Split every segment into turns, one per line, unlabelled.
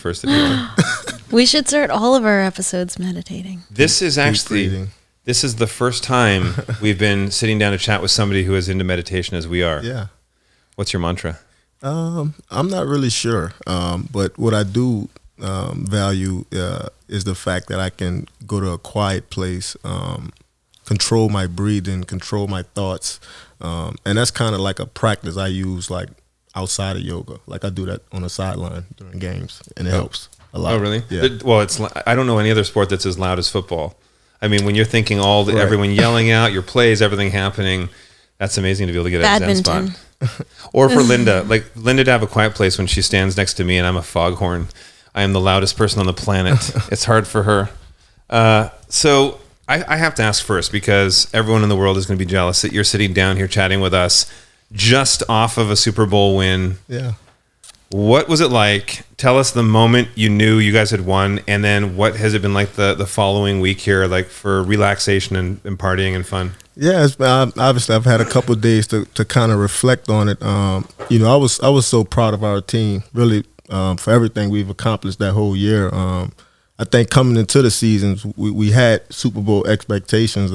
first video.
We should start all of our episodes meditating.
This is the first time we've been sitting down to chat with somebody who is into meditation as we are.
Yeah.
What's your mantra?
I'm not really sure, but what I do value is the fact that I can go to a quiet place, control my breathing, control my thoughts, and that's kind of like a practice I use like outside of yoga. Like I do that on the sideline during games, and it helps a lot.
Oh, really?
Yeah.
Well, I don't know any other sport that's as loud as football. I mean, when you're thinking everyone yelling out, your plays, everything happening, that's amazing to be able to get a zen spot. Or for Linda, to have a quiet place when she stands next to me and I'm a foghorn. I am the loudest person on the planet. It's hard for her. So I have to ask first, because everyone in the world is going to be jealous that you're sitting down here chatting with us just off of a Super Bowl win.
Yeah.
What was it like? Tell us the moment you knew you guys had won, and then what has it been like the following week here, like for relaxation and partying and fun?
Yeah, obviously I've had a couple of days to kind of reflect on it. I was so proud of our team, really, for everything we've accomplished that whole year. I think coming into the seasons, we had Super Bowl expectations,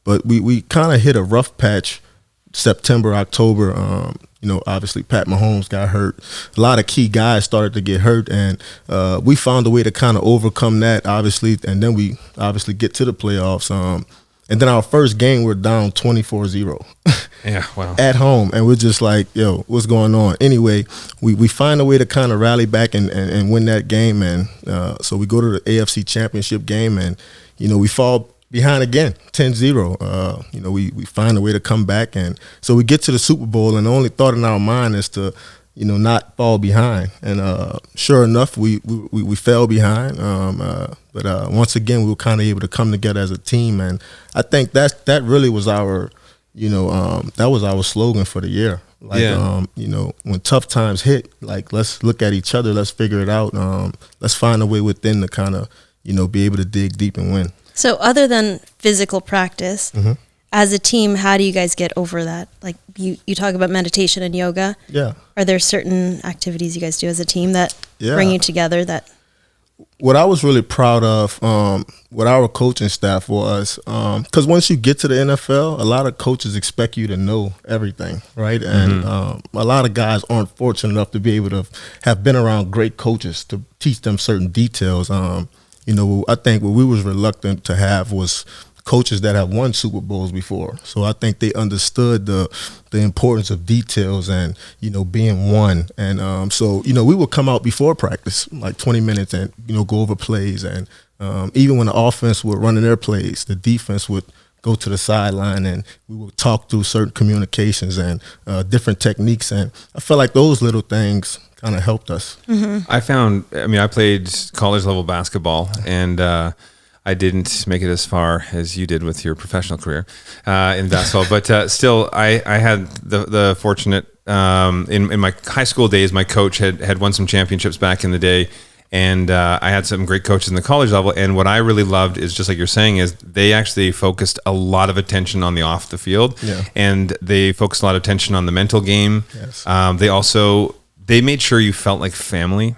but we kind of hit a rough patch September, October. Obviously Pat Mahomes got hurt. A lot of key guys started to get hurt, and we found a way to kind of overcome that, obviously, and then we obviously get to the playoffs. And then our first game, we're down 24-0.
Yeah, wow.
At home, and we're just like, yo, what's going on? Anyway, we find a way to kind of rally back and win that game, and so we go to the AFC Championship game, and, we fall behind again, 10-0. We find a way to come back, and so we get to the Super Bowl, and the only thought in our mind is to, not fall behind. And sure enough, we fell behind. But once again, we were kind of able to come together as a team, and I think that really was our, that was our slogan for the year. Like, when tough times hit, like, let's look at each other, let's figure it out. Let's find a way within to kind of, be able to dig deep and win.
So other than physical practice, as a team, how do you guys get over that? Like you talk about meditation and yoga.
Yeah.
Are there certain activities you guys do as a team that bring you together?
What I was really proud of with our coaching staff was, because once you get to the NFL, a lot of coaches expect you to know everything, right? And a lot of guys aren't fortunate enough to be able to have been around great coaches to teach them certain details. I think what we was reluctant to have was coaches that have won Super Bowls before. So I think they understood the importance of details and, being one. And so, we would come out before practice, like 20 minutes and, go over plays. And even when the offense would run in their plays, the defense would go to the sideline and we would talk through certain communications and different techniques. And I felt like those little things kind of helped us.
I played college level basketball, and I didn't make it as far as you did with your professional career in basketball, but still I had the fortunate, in my high school days, my coach had won some championships back in the day, and I had some great coaches in the college level, and what I really loved is, just like you're saying, is they actually focused a lot of attention on the off the field, and they focused a lot of attention on the mental game.
Yes.
They made sure you felt like family,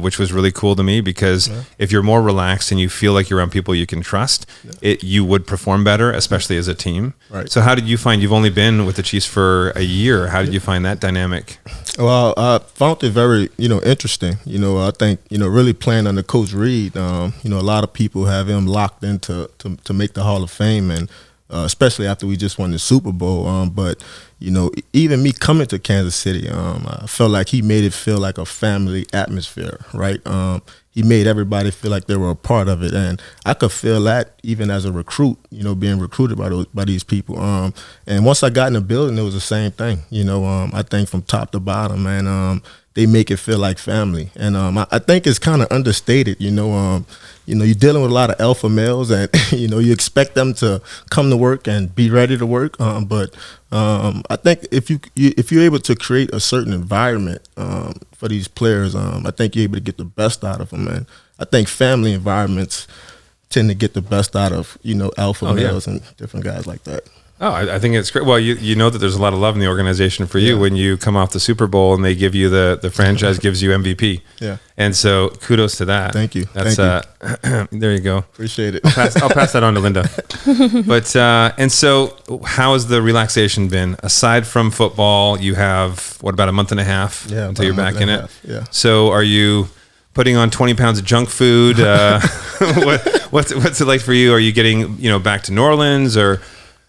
which was really cool to me, because if you're more relaxed and you feel like you're around people you can trust, you would perform better, especially as a team.
Right.
So how did you find, you've only been with the Chiefs for a year, how did you find that dynamic?
Well, I found it very, interesting. I think, really playing under Coach Reed, a lot of people have him locked into to make the Hall of Fame, and especially after we just won the Super Bowl. But even me coming to Kansas City, I felt like he made it feel like a family atmosphere, right? He made everybody feel like they were a part of it, and I could feel that even as a recruit, being recruited by these people. And once I got in the building, it was the same thing. I think from top to bottom, and they make it feel like family. And I think it's kind of understated. You're dealing with a lot of alpha males, and you expect them to come to work and be ready to work. But I think if you're able to create a certain environment for these players, I think you're able to get the best out of them. And I think family environments tend to get the best out of alpha males and different guys like that.
Oh, I think it's great. Well, you know that there's a lot of love in the organization for you when you come off the Super Bowl and they give you the franchise gives you MVP.
Yeah.
And so kudos to that.
Thank you.
That's there you go.
Appreciate it.
I'll pass that on to Linda. But and so how has the relaxation been? Aside from football, you have what, about a month and a half until you're back in it?
Yeah.
So are you putting on 20 pounds of junk food? What's it like for you? Are you getting, back to New Orleans or?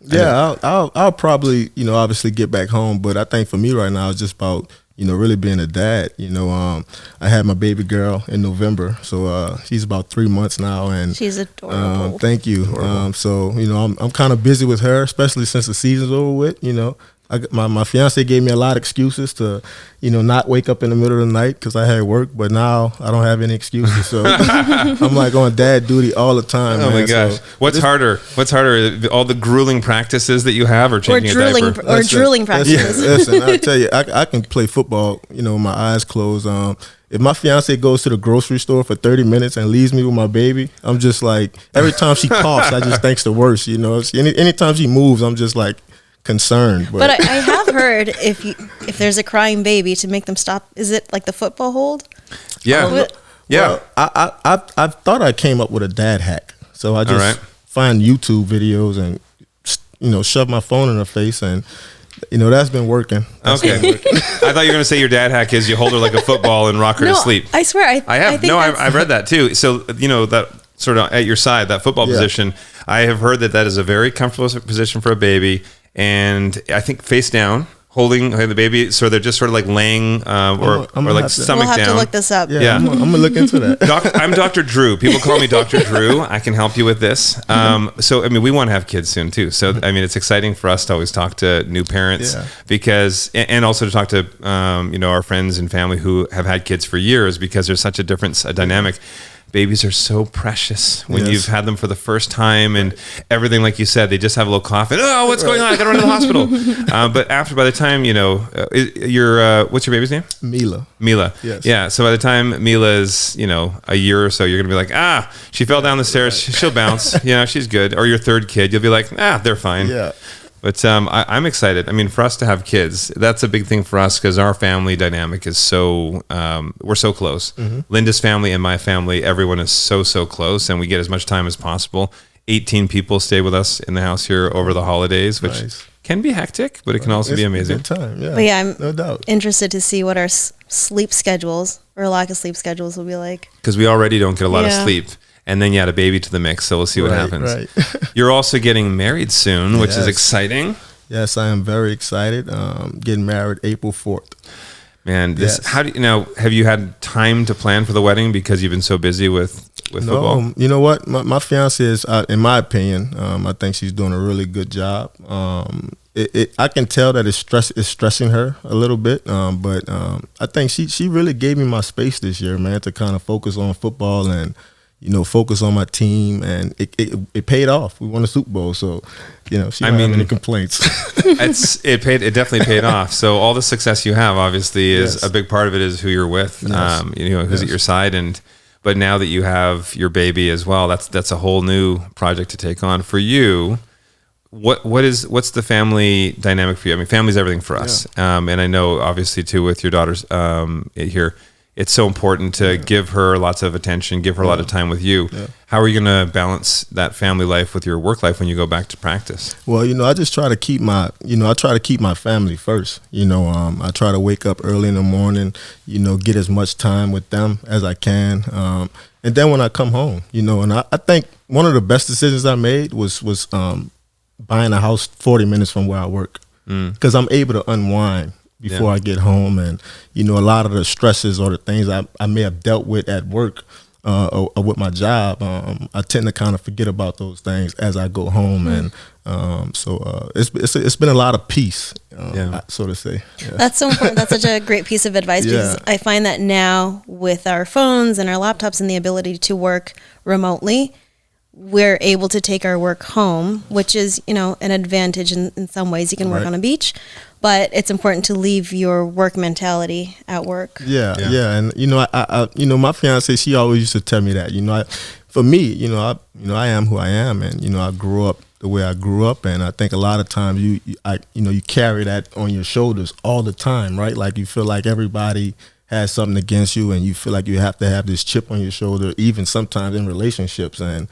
Yeah, I'll probably, obviously get back home, but I think for me right now it's just about, really being a dad. I had my baby girl in November, so she's about 3 months now, and
she's adorable.
Thank you. So I'm kind of busy with her, especially since the season's over with. My fiance gave me a lot of excuses to, not wake up in the middle of the night because I had work, but now I don't have any excuses. So I'm like on dad duty all the time.
Oh, man. My gosh.
So
What's harder? All the grueling practices that you have or changing a diaper?
Or drooling practices.
Yeah, listen, I tell you, I can play football, with my eyes closed. If my fiance goes to the grocery store for 30 minutes and leaves me with my baby, I'm just like, every time she coughs, I just think's the worst, Anytime she moves, I'm just like, concerned,
but I have heard if there's a crying baby to make them stop, is it like the football hold?
Yeah.
Well, I thought I came up with a dad hack, so I just find YouTube videos and shove my phone in her face, and that's been working. I
thought you were going to say your dad hack is you hold her like a football and rock her to sleep.
I swear I have.
I've read that too. So that sort of at your side, that football position, I have heard that is a very comfortable position for a baby. And I think face down, holding the baby, so they're just sort of like laying or like stomach down.
We'll have to look this up.
Yeah. I'm gonna look into that.
I'm Dr. Drew. People call me Dr. Drew. I can help you with this. So we want to have kids soon too. So it's exciting for us to always talk to new parents because, and also to talk to our friends and family who have had kids for years, because there's such a difference, a dynamic. Babies are so precious when you've had them for the first time, and everything, like you said, they just have a little cough and, what's going on? I got to run to the hospital. But by the time, what's your baby's name? Mila.
Yes.
Yeah. So by the time Mila is, a year or so, you're going to be like, she fell down the stairs. She'll bounce. She's good. Or your third kid, you'll be like, they're fine.
Yeah.
But I'm excited. For us to have kids, that's a big thing for us because our family dynamic is so, we're so close. Mm-hmm. Linda's family and my family, everyone is so close, and we get as much time as possible. 18 people stay with us in the house here over the holidays, which can be hectic, but it can also be amazing.
Good time, yeah.
But I'm
no doubt
interested to see what our sleep schedules or lack of sleep schedules will be like.
Because we already don't get a lot of sleep. And then you add a baby to the mix, so we'll see what happens.
Right.
You're also getting married soon, which is exciting.
Yes, I am very excited. Getting married April 4th.
Man, how do you have you had time to plan for the wedding because you've been so busy with football?
You know what? My fiance is, in my opinion, I think she's doing a really good job. I can tell that it's stressing her a little bit, but I think she really gave me my space this year, man, to kind of focus on football and focus on my team, and it paid off. We won a Super Bowl, so she don't have any complaints.
It definitely paid off. So all the success you have, obviously, is a big part of it is who you're with, who's at your side, but now that you have your baby as well, that's a whole new project to take on for you. What's the family dynamic for you? Family's everything for us, and I know obviously too with your daughters here. It's so important to give her lots of attention, give her a lot of time with you. Yeah. How are you going to balance that family life with your work life when you go back to practice?
Well, I just try to keep my family first. I try to wake up early in the morning, get as much time with them as I can. And then when I come home, and I think one of the best decisions I made was buying a house 40 minutes from where I work, because I'm able to unwind before I get home, and a lot of the stresses or the things I may have dealt with at work or with my job, I tend to kind of forget about those things as I go home, and so it's been a lot of peace, so to say. Yeah.
That's so important. That's such a great piece of advice, because I find that now with our phones and our laptops and the ability to work remotely, we're able to take our work home, which is, an advantage in some ways. You can work on a beach, but it's important to leave your work mentality at work.
Yeah. And, I my fiance, she always used to tell me that, for me, I am who I am, and, I grew up the way I grew up. And I think a lot of times you carry that on your shoulders all the time, right? Like you feel like everybody has something against you, and you feel like you have to have this chip on your shoulder, even sometimes in relationships. And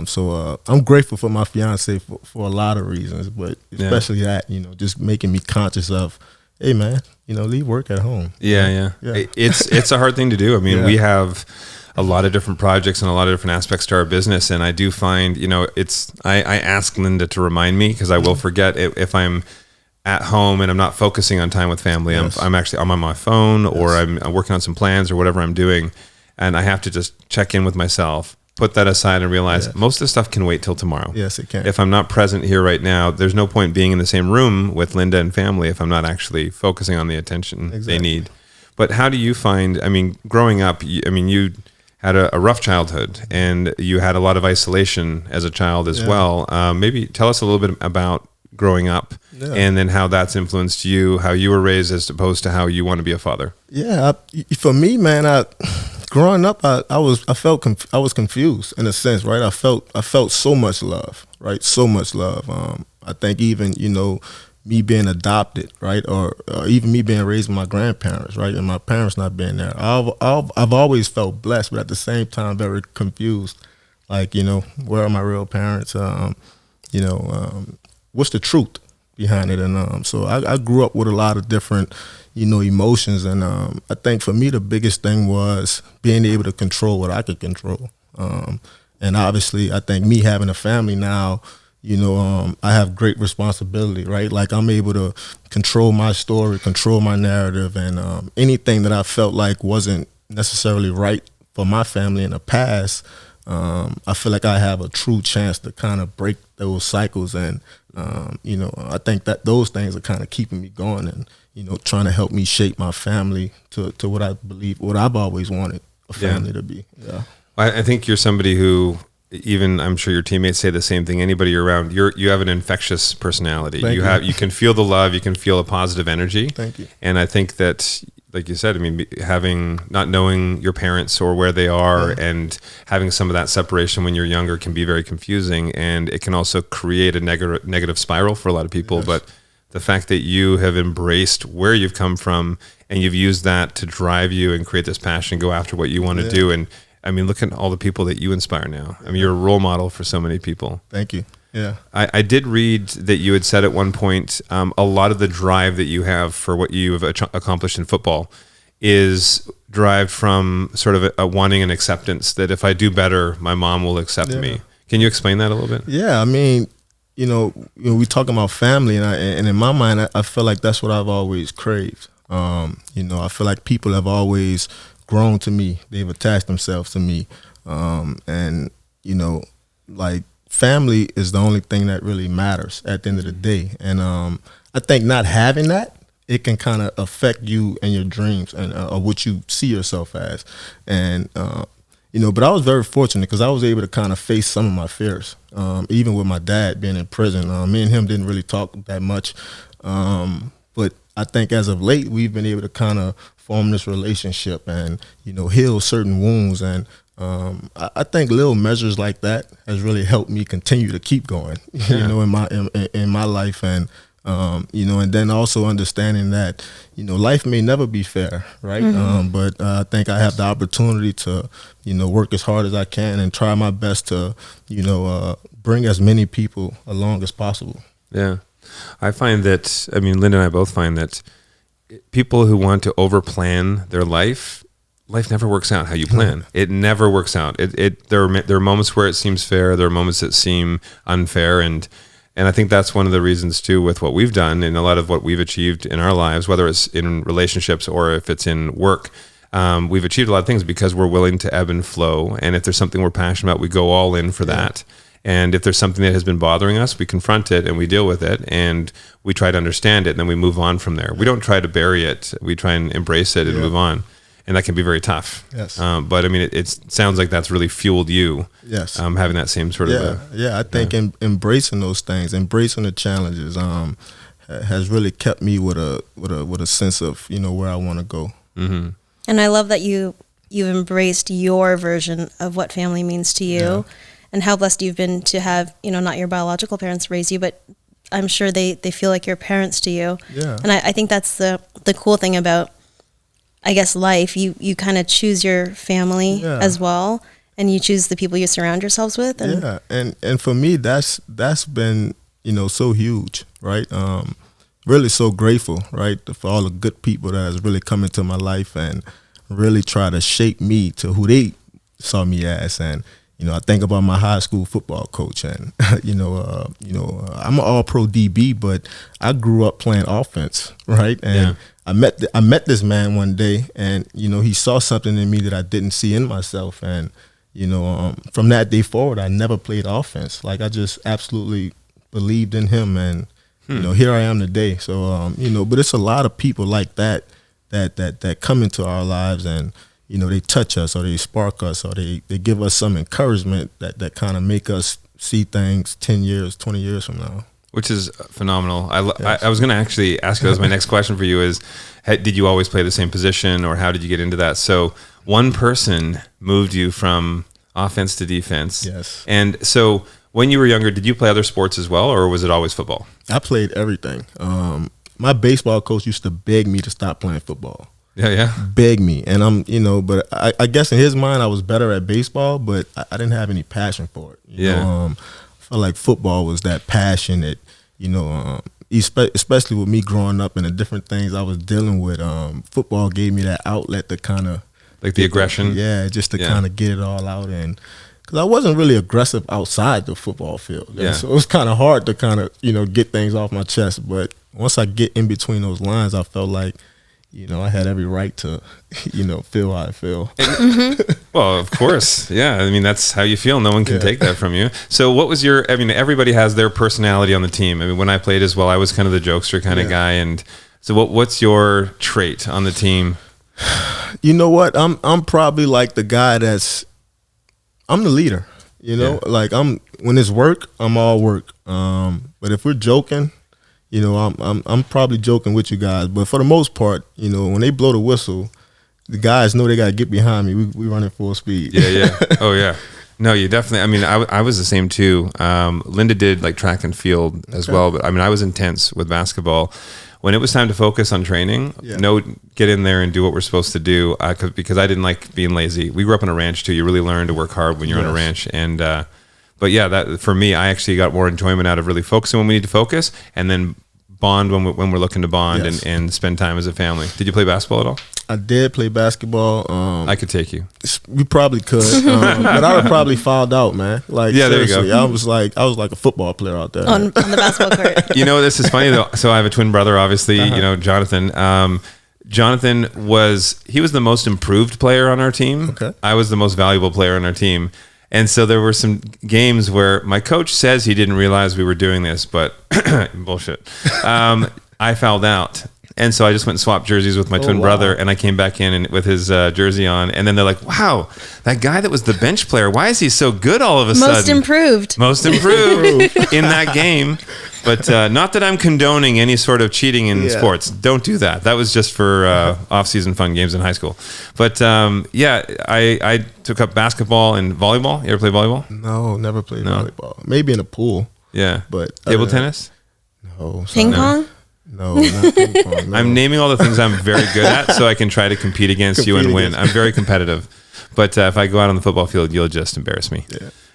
so I'm grateful for my fiance for a lot of reasons, but especially that, just making me conscious of, hey man, leave work at home.
Yeah. It's a hard thing to do. I mean, we have a lot of different projects and a lot of different aspects to our business. And I do find, I ask Linda to remind me, because I will forget if I'm at home and I'm not focusing on time with family. Yes. I'm on my phone, or I'm working on some plans or whatever I'm doing. And I have to just check in with myself, put that aside, and realize most of the stuff can wait till tomorrow.
Yes, it can.
If I'm not present here right now, there's no point being in the same room with Linda and family if I'm not actually focusing on the attention they need. But how do you find, growing up, you had a rough childhood, and you had a lot of isolation as a child as well. Maybe tell us a little bit about growing up, and then how that's influenced you, how you were raised as opposed to how you want to be a father. Yeah,
for me, man, growing up, I was confused in a sense, right? I felt so much love, right? So much love. I think even me being adopted, right, or even me being raised with my grandparents, right, and my parents not being there, I've always felt blessed, but at the same time very confused. Like, where are my real parents? What's the truth behind it? And so I grew up with a lot of different, emotions, and I think for me the biggest thing was being able to control what I could control. And obviously, I think me having a family now, I have great responsibility, right? Like I'm able to control my story, control my narrative, and anything that I felt like wasn't necessarily right for my family in the past, I feel like I have a true chance to kind of break those cycles. And, I think that those things are kind of keeping me going and, trying to help me shape my family to what I believe, what I've always wanted a family to be. Yeah.
I think you're somebody who, even I'm sure your teammates say the same thing, anybody you're around, you have an infectious personality. You can feel the love, you can feel a positive energy.
Thank you.
And I think that, like you said, not knowing your parents or where they are, and having some of that separation when you're younger can be very confusing, and it can also create a negative spiral for a lot of people. Yes. But the fact that you have embraced where you've come from, and you've used that to drive you and create this passion, go after what you want to do. And look at all the people that you inspire now. You're a role model for so many people.
Thank you. Yeah.
I did read that you had said at one point, a lot of the drive that you have for what you have accomplished in football is derived from sort of a wanting an acceptance, that if I do better, my mom will accept me. Can you explain that a little bit?
Yeah. We talking about family, and in my mind, I feel like that's what I've always craved. I feel like people have always grown to me. They've attached themselves to me. Like family is the only thing that really matters at the end of the day. And I think not having that, it can kind of affect you and your dreams and or what you see yourself as. And, but I was very fortunate because I was able to kind of face some of my fears, even with my dad being in prison. Me and him didn't really talk that much. But I think as of late, we've been able to kind of form this relationship and, heal certain wounds. And I think little measures like that has really helped me continue to keep going, in my life. And, and then also understanding that, life may never be fair, right? Mm-hmm. But I think I have the opportunity to, work as hard as I can and try my best to, bring as many people along as possible.
Yeah. I find that, Linda and I both find that people who want to overplan their life never works out how you plan. It never works out. There are moments where it seems fair. There are moments that seem unfair. And I think that's one of the reasons too, with what we've done and a lot of what we've achieved in our lives, whether it's in relationships or if it's in work, we've achieved a lot of things because we're willing to ebb and flow. And if there's something we're passionate about, we go all in for that. And if there's something that has been bothering us, we confront it and we deal with it and we try to understand it and then we move on from there. We don't try to bury it. We try and embrace it and move on. And that can be very tough.
Yes.
But it sounds like that's really fueled you.
Yes.
Having that same sort of.
I think embracing those things, embracing the challenges, has really kept me with a sense of, where I want to go.
Mm-hmm.
And I love that you've embraced your version of what family means to you. and how blessed you've been to have, not your biological parents raise you, but I'm sure they feel like your parents to you.
Yeah.
And I think that's the cool thing about, I guess, life. You kind of choose your family as well, and you choose the people you surround yourselves with. And
and for me, that's been, so huge, right? Really so grateful, right, for all the good people that has really come into my life and really try to shape me to who they saw me as. And I think about my high school football coach, and I'm an all-pro DB, but I grew up playing offense, right? And I met this man one day, and he saw something in me that I didn't see in myself, and from that day forward, I never played offense. Like, I just absolutely believed in him, and here I am today. So but it's a lot of people like that come into our lives, and they touch us, or they spark us, or they give us some encouragement that kind of make us see things 10 years, 20 years from now.
Which is phenomenal. I was going to actually ask you, that was my next question for you is, did you always play the same position, or how did you get into that? So one person moved you from offense to defense.
Yes.
And so when you were younger, did you play other sports as well, or was it always football?
I played everything. My baseball coach used to beg me to stop playing football.
Yeah.
Beg me. And but I guess in his mind I was better at baseball, but I didn't have any passion for it. I felt like football was that passion that, especially with me growing up and the different things I was dealing with, football gave me that outlet to kind of,
like the aggression.
Just to kind of get it all out. And because I wasn't really aggressive outside the football field. So it was kind of hard to kind of, get things off my chest. But once I get in between those lines, I felt like, I had every right to, feel how I feel.
Well, of course. Yeah. I mean, that's how you feel. No one can take that from you. So what was everybody has their personality on the team. I mean, when I played as well, I was kind of the jokester kind of guy. And so what's your trait on the team?
You know what? I'm probably like the guy I'm the leader, like when it's work, I'm all work. But if we're joking, I'm probably joking with you guys. But for the most part, when they blow the whistle, the guys know they got to get behind me. We running full speed.
Yeah. Oh yeah. No, you definitely. I mean, I was the same too. Linda did like track and field as well, but I was intense with basketball. When it was time to focus on training, get in there and do what we're supposed to do, because I didn't like being lazy. We grew up on a ranch too. You really learn to work hard when you're on a ranch. And but yeah, that for me, I actually got more enjoyment out of really focusing when we need to focus, and then bond when we're looking to bond and spend time as a family. Did you play basketball at all?
I did play basketball.
I could take you.
We probably could, but I would probably fouled out, man. Like,
there you go.
I was like a football player out there
on the basketball court.
This is funny though. So I have a twin brother, obviously. Jonathan. Jonathan was the most improved player on our team.
Okay.
I was the most valuable player on our team. And so there were some games where my coach says he didn't realize we were doing this, but bullshit. I fouled out. And so I just went and swapped jerseys with my twin brother, and I came back in with his jersey on. And then they're like, wow, that guy that was the bench player, why is he so good all of a sudden? Most improved in that game. But not that I'm condoning any sort of cheating in sports. Don't do that. That was just for off-season fun games in high school. But I took up basketball and volleyball. You ever play volleyball?
No, never played volleyball. Maybe in a pool.
Yeah.
But
table tennis?
No.
Ping pong?
No, not ping pong. No.
I'm naming all the things I'm very good at so I can try to compete against you and win. I'm very competitive. But if I go out on the football field, you'll just embarrass me.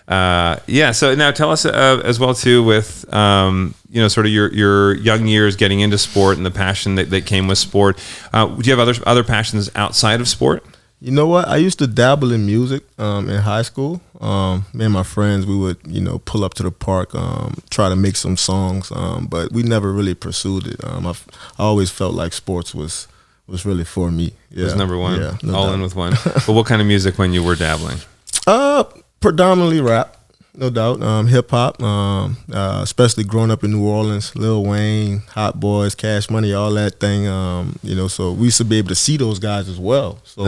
So now tell us as well too with sort of your young years getting into sport and the passion that came with sport. Do you have other passions outside of sport?
You know what? I used to dabble in music in high school. Me and my friends, we would, pull up to the park, try to make some songs, but we never really pursued it. I always felt like sports was really for me.
It was number one,
no
all
doubt.
In with one. But what kind of music when you were dabbling?
Predominantly rap, no doubt. Hip hop, especially growing up in New Orleans, Lil Wayne, Hot Boys, Cash Money, all that thing. So we used to be able to see those guys as well. So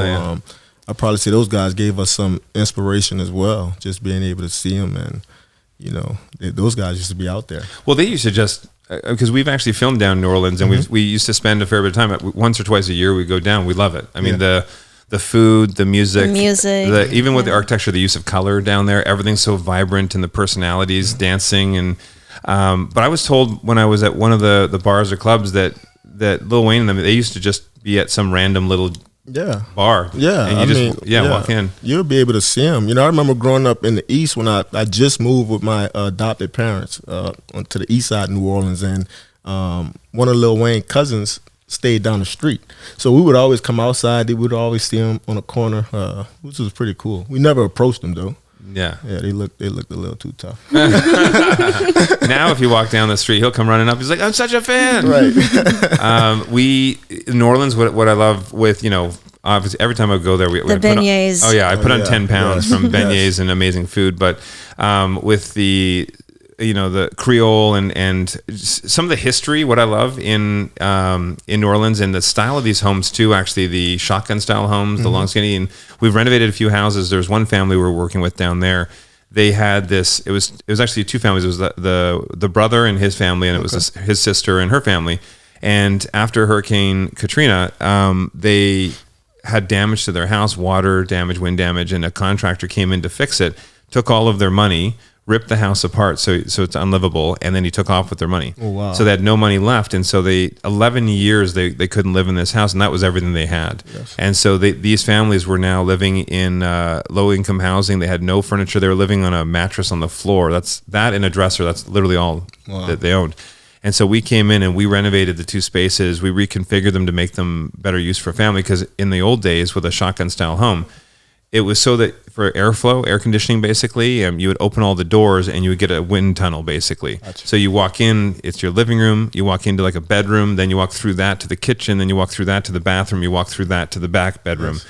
I probably say those guys gave us some inspiration as well, just being able to see them, and those guys used to be out there.
Well, they used to just. Because we've actually filmed down in New Orleans, and we used to spend a fair bit of time. Once or twice a year, we go down. We love it. I mean, the the food, the music, even with the
yeah.
architecture, the use of color down there, everything's so vibrant, and the personalities dancing. And but I was told when I was at one of the bars or clubs that Lil Wayne and them, they used to just be at some random little bar.
Yeah.
And you walk in.
You'll be able to see them. I remember growing up in the East when I just moved with my adopted parents to the East side of New Orleans, and one of Lil Wayne's cousins stayed down the street. So we would always come outside. They would always see him on a corner, which was pretty cool. We never approached them though.
Yeah.
Yeah, they looked a little too tough.
Now if you walk down the street, he'll come running up. He's like, I'm such a fan.
Right.
In New Orleans, what I love with, obviously every time I go there, we
beignets.
I put on 10 pounds from beignets and amazing food. But with the Creole and some of the history, what I love in New Orleans, and the style of these homes too, actually the shotgun style homes, the long skinny, and we've renovated a few houses. There's one family we're working with down there. They had this, it was actually two families. It was the brother and his family, and it was his sister and her family. And after Hurricane Katrina, they had damage to their house, water damage, wind damage, and a contractor came in to fix it, took all of their money, ripped the house apart so it's unlivable, and then he took off with their money.
Oh, wow.
So they had no money left, and so 11 years they couldn't live in this house, and that was everything they had.
Yes.
And so these families were now living in low income housing. They had no furniture. They were living on a mattress on the floor. That and a dresser. That's literally all that they owned. And so we came in and we renovated the two spaces. We reconfigured them to make them better use for family, because in the old days with a shotgun style home, it was so that for airflow, air conditioning, basically, you would open all the doors and you would get a wind tunnel, basically.
Gotcha.
So you walk in, it's your living room, you walk into like a bedroom, then you walk through that to the kitchen, then you walk through that to the bathroom, you walk through that to the back bedroom.
Yes.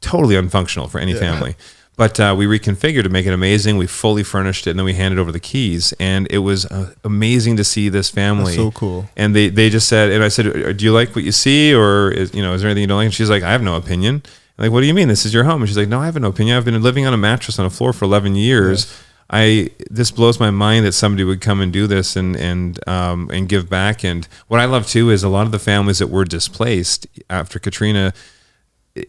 Totally unfunctional for any family. But we reconfigured to make it amazing. We fully furnished it, and then we handed over the keys. And it was amazing to see this family.
That's so cool.
And they just said, and I said, do you like what you see? Or is there anything you don't like? And she's like, I have no opinion. I'm like, what do you mean? This is your home? And she's like, no, I have no opinion. I've been living on a mattress on a floor for 11 years. Yes. This blows my mind that somebody would come and do this and give back. And what I love too is a lot of the families that were displaced after Katrina,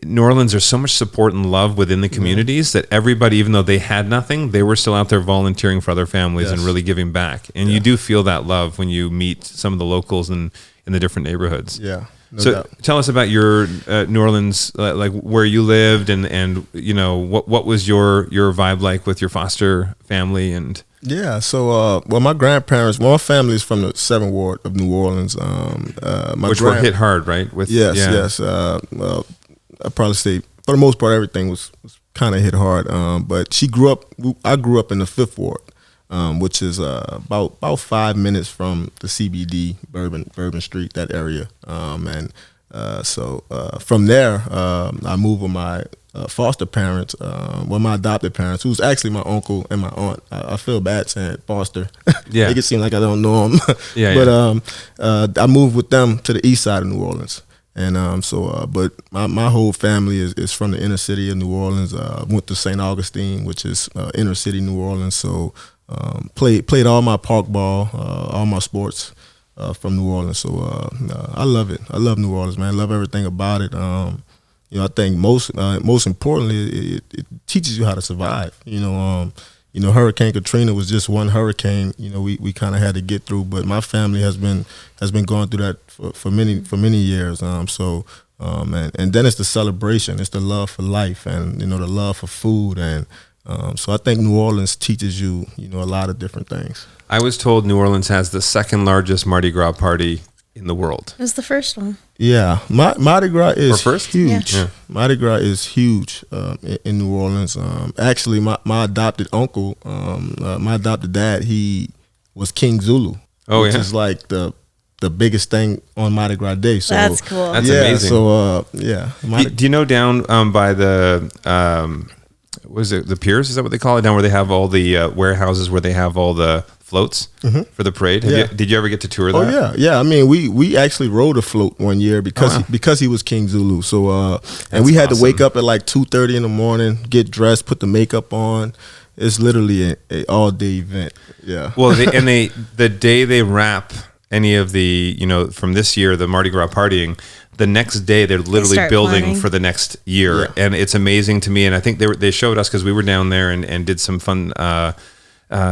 New Orleans, there's so much support and love within the communities that everybody, even though they had nothing, they were still out there volunteering for other families and really giving back. And you do feel that love when you meet some of the locals in the different neighborhoods.
Yeah.
No doubt. Tell us about your New Orleans, like where you lived, and what was your vibe like with your foster family and.
Yeah, so my grandparents, my family is from the 7th Ward of New Orleans.
Which were hit hard, right?
Yes. I'd probably say for the most part everything was kind of hit hard. But I grew up in the 5th Ward. Which is about 5 minutes from the CBD, Bourbon Street, that area. So from there, I moved with my foster parents, my adopted parents, who's actually my uncle and my aunt. I feel bad saying foster.
Yeah.
Make it seem like I don't know them. But I moved with them to the east side of New Orleans. And but my whole family is from the inner city of New Orleans. Went to St. Augustine, which is inner city New Orleans. So played all my park ball, all my sports from New Orleans. So I love it. I love New Orleans, man. I love everything about it. I think most importantly, it teaches you how to survive. Hurricane Katrina was just one hurricane. We kind of had to get through, but my family has been going through that for many years. And then it's the celebration, it's the love for life, and the love for food, and so I think New Orleans teaches you a lot of different things.
I was told New Orleans has the second largest Mardi Gras party in the world.
It was the first one.
Yeah, Mardi Gras is huge.
Yeah.
Mardi Gras is huge in New Orleans. Actually, my adopted uncle, my adopted dad, he was King Zulu, which is like the biggest thing on Mardi Gras Day. So
that's cool.
That's amazing.
So
do you know down by the was it the piers? Is that what they call it? Down where they have all the warehouses where they have all the floats for the parade. Did you ever get to tour that?
Oh yeah. I mean, we actually rode a float one year because he was King Zulu. So and we had to wake up at like 2:30 in the morning, get dressed, put the makeup on. It's literally a all day event. Yeah.
Well, the day they wrap any of the from this year, the Mardi Gras partying, the next day they're literally building
planning
for the next year.
Yeah.
And it's amazing to me. And I think they showed us, because we were down there and did some fun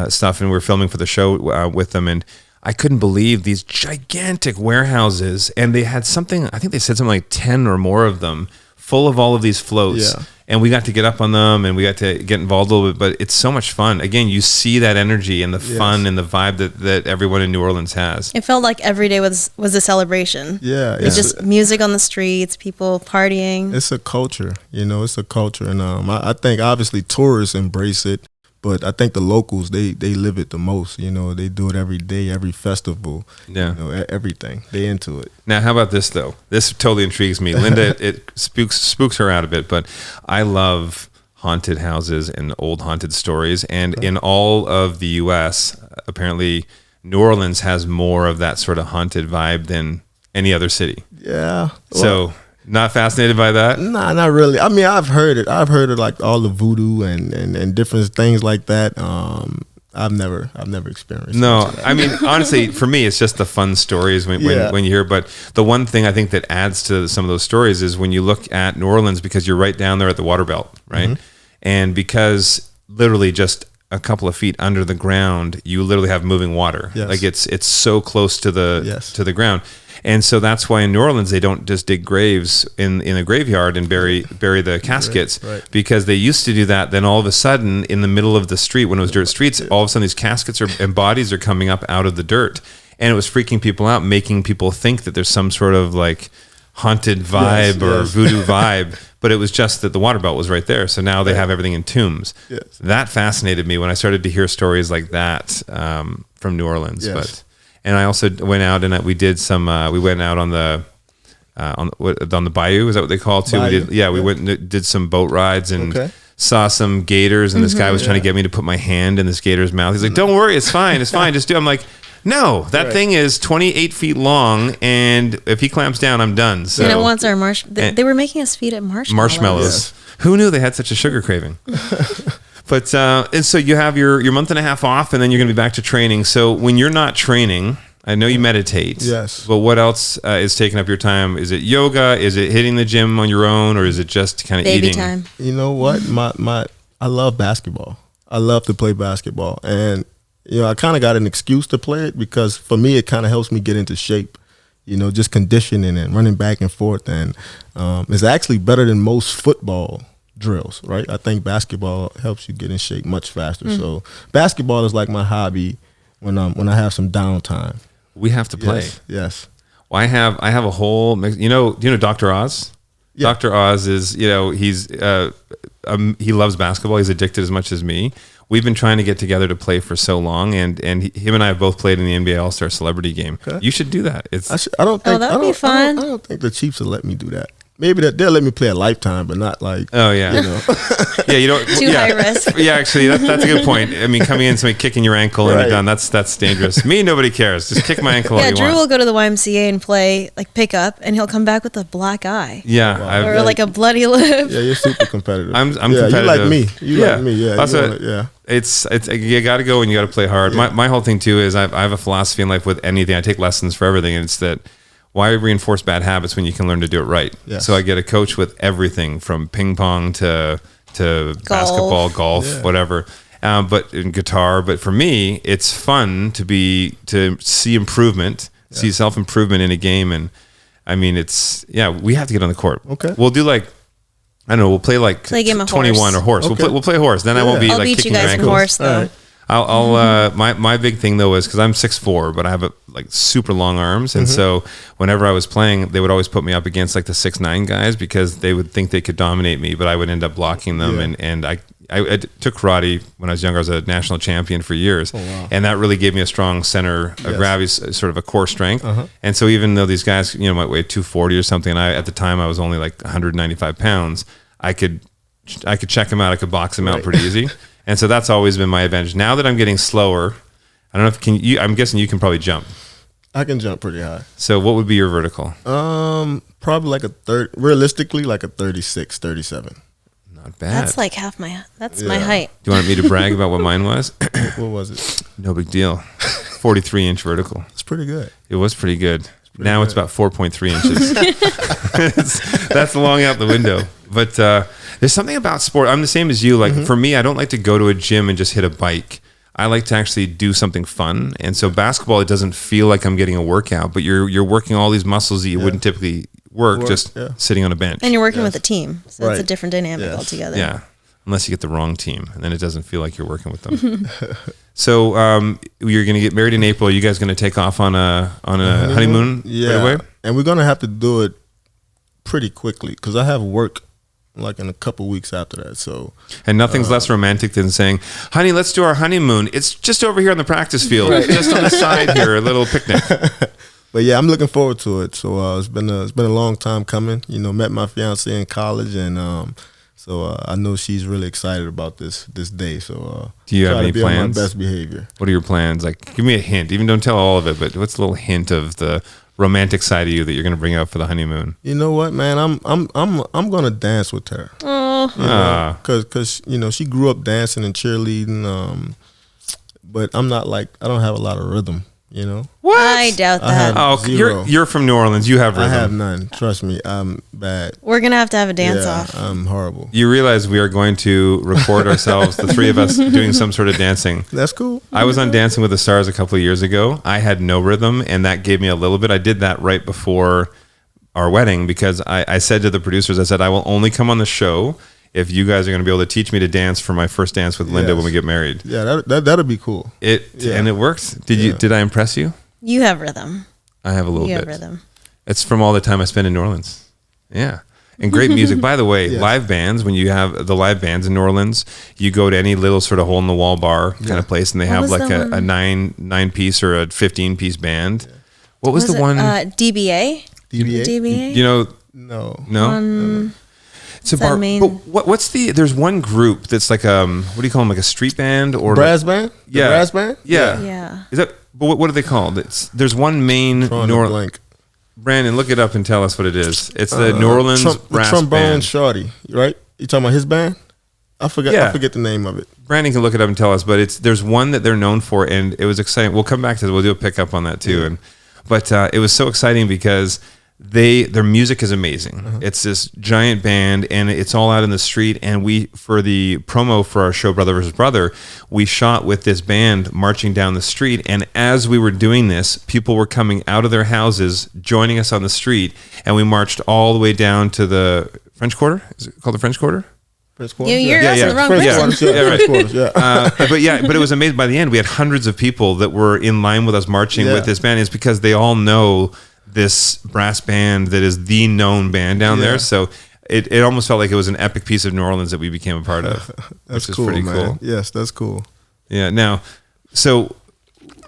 stuff, and we were filming for the show with them. And I couldn't believe these gigantic warehouses, and they had something, I think they said something like 10 or more of them full of all of these floats.
Yeah.
And we got to get up on them, and we got to get involved a little bit, but it's so much fun. Again, you see that energy and the fun and the vibe that everyone in New Orleans has.
It felt like every day was a celebration.
Yeah,
It's just music on the streets, people partying.
It's a culture, it's a culture, and I think obviously tourists embrace it, but I think the locals they live it the most. They do it every day, every festival.
Yeah,
everything. They into it.
Now, how about this though? This totally intrigues me, Linda. It spooks her out a bit, but I love haunted houses and old haunted stories. And in all of the U.S., apparently New Orleans has more of that sort of haunted vibe than any other city.
Yeah.
So. Not fascinated by that?
Nah, not really. I mean, I've heard it. I've heard of like all the voodoo and different things like that. I've never experienced.
No, I mean, honestly, for me, it's just the fun stories when you hear. But the one thing I think that adds to some of those stories is when you look at New Orleans, because you're right down there at the water belt, right? Mm-hmm. And because literally just a couple of feet under the ground, you literally have moving water.
Yes.
Like it's so close to the ground. And so that's why in New Orleans they don't just dig graves in a graveyard and bury the caskets,
right.
Because they used to do that. Then all of a sudden, in the middle of the street, when it was dirt streets, all of a sudden these caskets and bodies are coming up out of the dirt, and it was freaking people out, making people think that there's some sort of like haunted vibe or voodoo vibe. But it was just that the water belt was right there. So now they have everything in tombs.
Yes.
That fascinated me when I started to hear stories like that from New Orleans.
Yes.
And I also went out and we did some. We went out on the bayou. Is that what they call it too?
Bayou.
We went and did some boat rides and saw some gators. And this guy was trying to get me to put my hand in this gator's mouth. He's like, "Don't worry, it's fine, just do." I'm like, "No, that thing is 28 feet long, and if he clamps down, I'm done." So
and it wants our they were making us feed it marshmallows.
Yes.
Who knew they had such a sugar craving? But and so you have your month and a half off, and then you're going to be back to training. So when you're not training, I know you meditate.
Yes.
But what else is taking up your time? Is it yoga? Is it hitting the gym on your own, or is it just kind of
baby
eating?
time?
You know what? I love basketball. I love to play basketball, and I kind of got an excuse to play it because for me it kind of helps me get into shape. Just conditioning and running back and forth, and it's actually better than most football drills, right? I think basketball helps you get in shape much faster. So basketball is like my hobby when I have some downtime.
We have to play.
Yes.
Well, I have a whole mix. Do you know Dr. Oz? Yeah. Dr. Oz is, he's he loves basketball. He's addicted as much as me. We've been trying to get together to play for so long, and him and I have both played in the NBA All-Star Celebrity Game. Okay. You should do that.
That'd be fun.
I don't think the Chiefs will let me do that. Maybe they'll let me play a lifetime, but not like.
Oh yeah, yeah. You don't
too high risk.
Yeah, actually, that's a good point. I mean, coming in, somebody kicking your ankle and you're done. That's dangerous. Me, nobody cares. Just kick my ankle.
Yeah, Drew will go to the YMCA and play pick up, and he'll come back with a black eye.
Yeah,
or like a bloody lip.
Yeah, you're super competitive.
I'm competitive.
You like me. Like me. Yeah.
Also, it's you got to go and you got to play hard. Yeah. My whole thing too is I have a philosophy in life with anything. I take lessons for everything, and it's that. Why reinforce bad habits when you can learn to do it right? Yes. So I get a coach with everything from ping pong to basketball, golf, whatever. But in guitar. But for me, it's fun to see improvement, see self improvement in a game. And I mean, we have to get on the court.
Okay,
we'll do we'll play
a game of
21
horse.
or horse.
Okay.
We'll play horse. Then I won't be
I'll
like
beat
kicking
you guys
your
in
ankles.
horse though.
I'll my big thing though is because I'm 6'4", but I have super long arms, and so whenever I was playing, they would always put me up against the 6'9" guys because they would think they could dominate me, but I would end up blocking them. And I took karate when I was younger. I was a national champion for years, and that really gave me a strong center of gravity, sort of a core strength. And so even though these guys might weigh 240 or something, and at the time I was only 195 pounds, I could check them out. I could box them out pretty easy. And so that's always been my advantage. Now that I'm getting slower, I don't know if I'm guessing you can probably jump.
I can jump pretty high.
So what would be your vertical?
Probably realistically like a 36, 37.
Not bad.
That's like half my height.
Do you want me to brag about what mine was?
What was it?
No big deal. 43-inch vertical.
It's pretty good.
It was pretty good. Now it's about 4.3 inches. That's long out the window. But there's something about sport. I'm the same as you. Like for me, I don't like to go to a gym and just hit a bike. I like to actually do something fun. And so basketball, it doesn't feel like I'm getting a workout, but you're working all these muscles that you wouldn't typically work just sitting on a bench.
And you're working with a team. So it's a different dynamic altogether.
Yeah. Unless you get the wrong team, and then it doesn't feel like you're working with them. So you're going to get married in April. Are you guys going to take off on a honeymoon right away?
And we're going to have to do it pretty quickly because I have work like in a couple weeks after that. So
and nothing's less romantic than saying, "Honey, let's do our honeymoon. It's just over here on the practice field, just on the side here, a little picnic."
But yeah, I'm looking forward to it. So it's been a long time coming. You know, met my fiance in college, and so I know she's really excited about this day. So
do you have any
plans? On my best behavior.
What are your plans? Like, give me a hint. Even don't tell all of it, but what's a little hint of the romantic side of you that you're going to bring out for the honeymoon?
You know what, man? I'm going to dance with her.
Oh,
because you know she grew up dancing and cheerleading. But I'm not like I don't have a lot of rhythm. You know
what? I doubt that.
Oh, you're from New Orleans. You have rhythm.
I have none. Trust me, I'm bad.
We're gonna have to have a dance off.
I'm horrible.
You realize we are going to record ourselves, the three of us, doing some sort of dancing.
That's cool.
I was on Dancing with the Stars a couple of years ago. I had no rhythm, and that gave me a little bit. I did that right before our wedding because I said to the producers, I said, I will only come on the show if you guys are going to be able to teach me to dance for my first dance with Linda when we get married.
Yeah, that'll be cool.
And it worked. Did I impress you?
You have rhythm.
I have a little bit.
You have rhythm.
It's from all the time I spent in New Orleans. Yeah. And great music. By the way, live bands, when you have the live bands in New Orleans, you go to any little sort of hole in the wall bar kind of place and they have like a nine piece or a 15-piece band. What was the one?
DBA?
DBA?
You know?
No.
It's a bar. But what's there's one group that's like what do you call them? Like a street band or
brass band?
Yeah.
Brass band?
Yeah.
Is that? But what are they called? There's one main New Orleans. Brandon, look it up and tell us what it is. It's the New Orleans brass
trombone
band.
shorty, right? You talking about his band? I forget the name of it.
Brandon can look it up and tell us, but there's one that they're known for, and it was exciting. We'll come back to it. We'll do a pickup on that too. But it was so exciting because their music is amazing. It's this giant band and it's all out in the street, and we, for the promo for our show Brother vs. Brother, we shot with this band marching down the street, and as we were doing this, people were coming out of their houses joining us on the street, and we marched all the way down to the French Quarter. Is it called the French Quarter?
You're asking the wrong person.
But it was amazing. By the end, we had hundreds of people that were in line with us marching with this band. It's because they all know this brass band that is the known band down there. So it almost felt like it was an epic piece of New Orleans that we became a part of.
That's
which is
cool,
pretty
man.
cool.
Yes, that's cool.
Yeah. Now, so